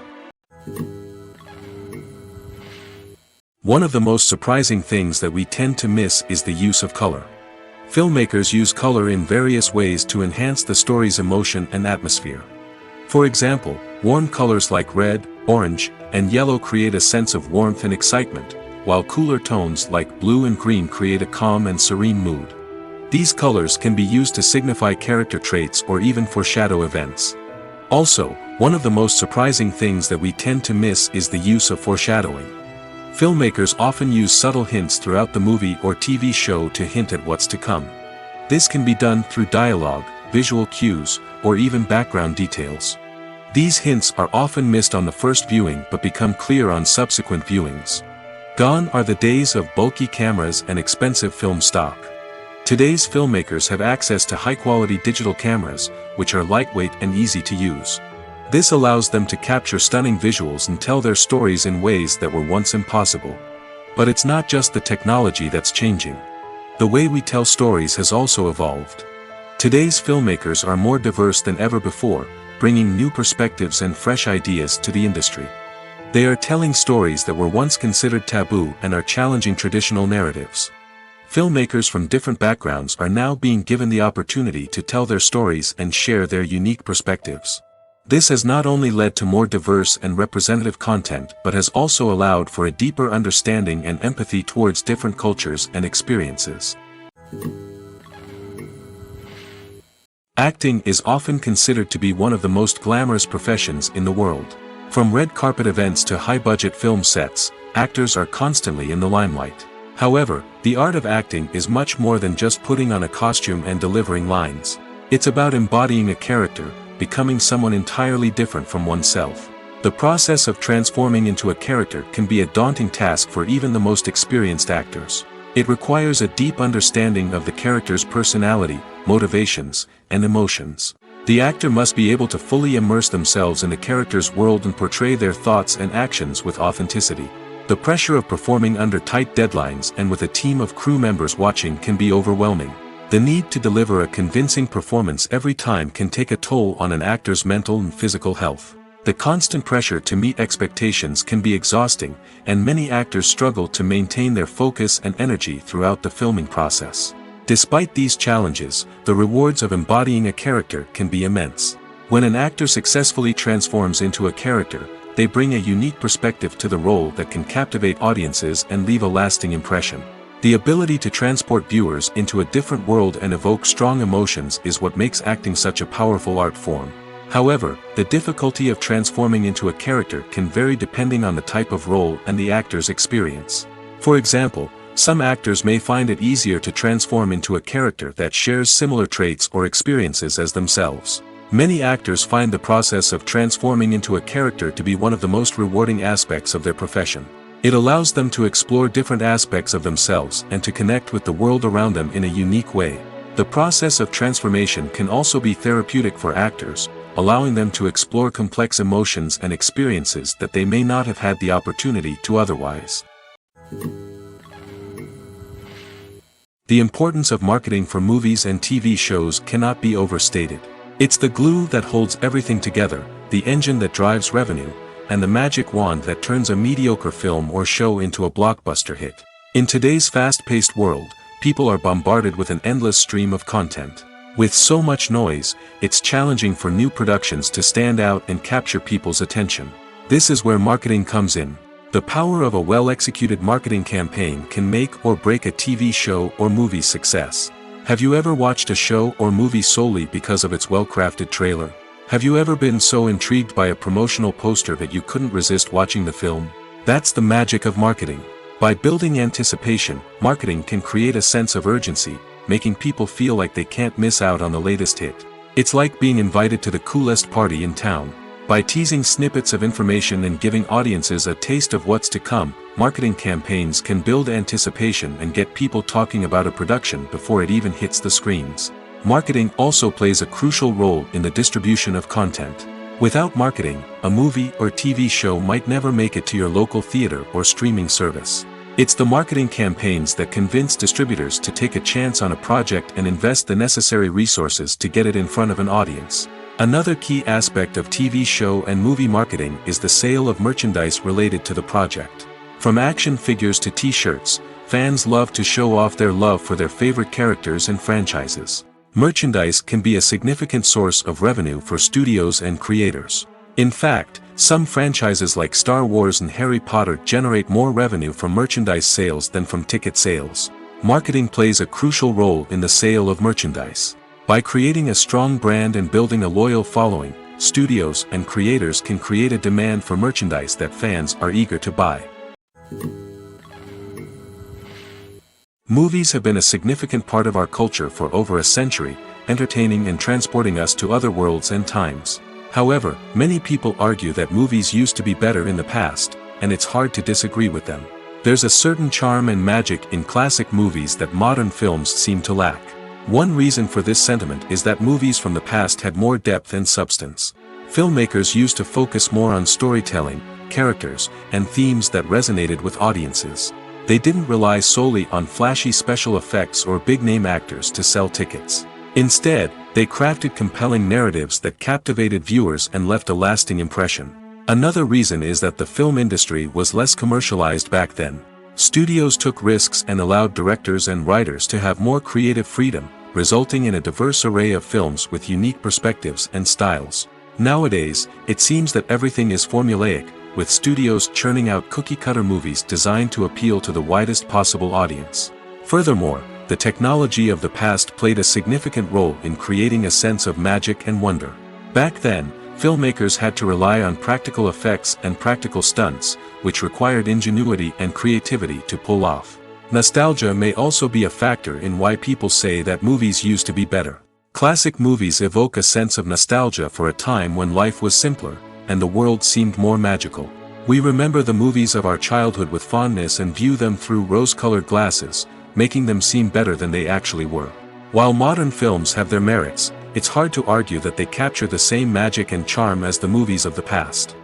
One of the most surprising things that we tend to miss is the use of color. Filmmakers use color in various ways to enhance the story's emotion and atmosphere. For example, warm colors like red, orange, and yellow create a sense of warmth and excitement, while cooler tones like blue and green create a calm and serene mood. These colors can be used to signify character traits or even foreshadow events. Also, one of the most surprising things that we tend to miss is the use of foreshadowing. Filmmakers often use subtle hints throughout the movie or TV show to hint at what's to come. This can be done through dialogue, visual cues, or even background details. These hints are often missed on the first viewing but become clear on subsequent viewings. Gone are the days of bulky cameras and expensive film stock. Today's filmmakers have access to high-quality digital cameras, which are lightweight and easy to use. This allows them to capture stunning visuals and tell their stories in ways that were once impossible. But it's not just the technology that's changing. The way we tell stories has also evolved. Today's filmmakers are more diverse than ever before, bringing new perspectives and fresh ideas to the industry. They are telling stories that were once considered taboo and are challenging traditional narratives. Filmmakers from different backgrounds are now being given the opportunity to tell their stories and share their unique perspectives. This has not only led to more diverse and representative content but has also allowed for a deeper understanding and empathy towards different cultures and experiences. Acting is often considered to be one of the most glamorous professions in the world. From red carpet events to high-budget film sets, actors are constantly in the limelight. However, the art of acting is much more than just putting on a costume and delivering lines. It's about embodying a character, becoming someone entirely different from oneself. The process of transforming into a character can be a daunting task for even the most experienced actors. It requires a deep understanding of the character's personality, motivations, and emotions. The actor must be able to fully immerse themselves in the character's world and portray their thoughts and actions with authenticity. The pressure of performing under tight deadlines and with a team of crew members watching can be overwhelming. The need to deliver a convincing performance every time can take a toll on an actor's mental and physical health. The constant pressure to meet expectations can be exhausting, and many actors struggle to maintain their focus and energy throughout the filming process. Despite these challenges, the rewards of embodying a character can be immense. When an actor successfully transforms into a character, they bring a unique perspective to the role that can captivate audiences and leave a lasting impression. The ability to transport viewers into a different world and evoke strong emotions is what makes acting such a powerful art form. However, the difficulty of transforming into a character can vary depending on the type of role and the actor's experience. For example, some actors may find it easier to transform into a character that shares similar traits or experiences as themselves. Many actors find the process of transforming into a character to be one of the most rewarding aspects of their profession. It allows them to explore different aspects of themselves and to connect with the world around them in a unique way. The process of transformation can also be therapeutic for actors, allowing them to explore complex emotions and experiences that they may not have had the opportunity to otherwise. The importance of marketing for movies and TV shows cannot be overstated. It's the glue that holds everything together, the engine that drives revenue, and the magic wand that turns a mediocre film or show into a blockbuster hit. In today's fast-paced world, people are bombarded with an endless stream of content. With so much noise, it's challenging for new productions to stand out and capture people's attention. This is where marketing comes in. The power of a well-executed marketing campaign can make or break a TV show or movie's success. Have you ever watched a show or movie solely because of its well-crafted trailer? Have you ever been so intrigued by a promotional poster that you couldn't resist watching the film? That's the magic of marketing. By building anticipation, marketing can create a sense of urgency, making people feel like they can't miss out on the latest hit. It's like being invited to the coolest party in town. By teasing snippets of information and giving audiences a taste of what's to come, marketing campaigns can build anticipation and get people talking about a production before it even hits the screens. Marketing also plays a crucial role in the distribution of content. Without marketing, a movie or TV show might never make it to your local theater or streaming service. It's the marketing campaigns that convince distributors to take a chance on a project and invest the necessary resources to get it in front of an audience. Another key aspect of TV show and movie marketing is the sale of merchandise related to the project. From action figures to t-shirts, fans love to show off their love for their favorite characters and franchises. Merchandise can be a significant source of revenue for studios and creators. In fact, some franchises like Star Wars and Harry Potter generate more revenue from merchandise sales than from ticket sales. Marketing plays a crucial role in the sale of merchandise. By creating a strong brand and building a loyal following, studios and creators can create a demand for merchandise that fans are eager to buy. Movies have been a significant part of our culture for over a century, entertaining and transporting us to other worlds and times. However, many people argue that movies used to be better in the past, and it's hard to disagree with them. There's a certain charm and magic in classic movies that modern films seem to lack. One reason for this sentiment is that movies from the past had more depth and substance. Filmmakers used to focus more on storytelling, characters, and themes that resonated with audiences. They didn't rely solely on flashy special effects or big-name actors to sell tickets. Instead, they crafted compelling narratives that captivated viewers and left a lasting impression. Another reason is that the film industry was less commercialized back then. Studios took risks and allowed directors and writers to have more creative freedom, resulting in a diverse array of films with unique perspectives and styles. Nowadays, it seems that everything is formulaic, with studios churning out cookie-cutter movies designed to appeal to the widest possible audience. Furthermore, the technology of the past played a significant role in creating a sense of magic and wonder. Back then, filmmakers had to rely on practical effects and practical stunts, which required ingenuity and creativity to pull off. Nostalgia may also be a factor in why people say that movies used to be better. Classic movies evoke a sense of nostalgia for a time when life was simpler, and the world seemed more magical. We remember the movies of our childhood with fondness and view them through rose-colored glasses, making them seem better than they actually were. While modern films have their merits, it's hard to argue that they capture the same magic and charm as the movies of the past.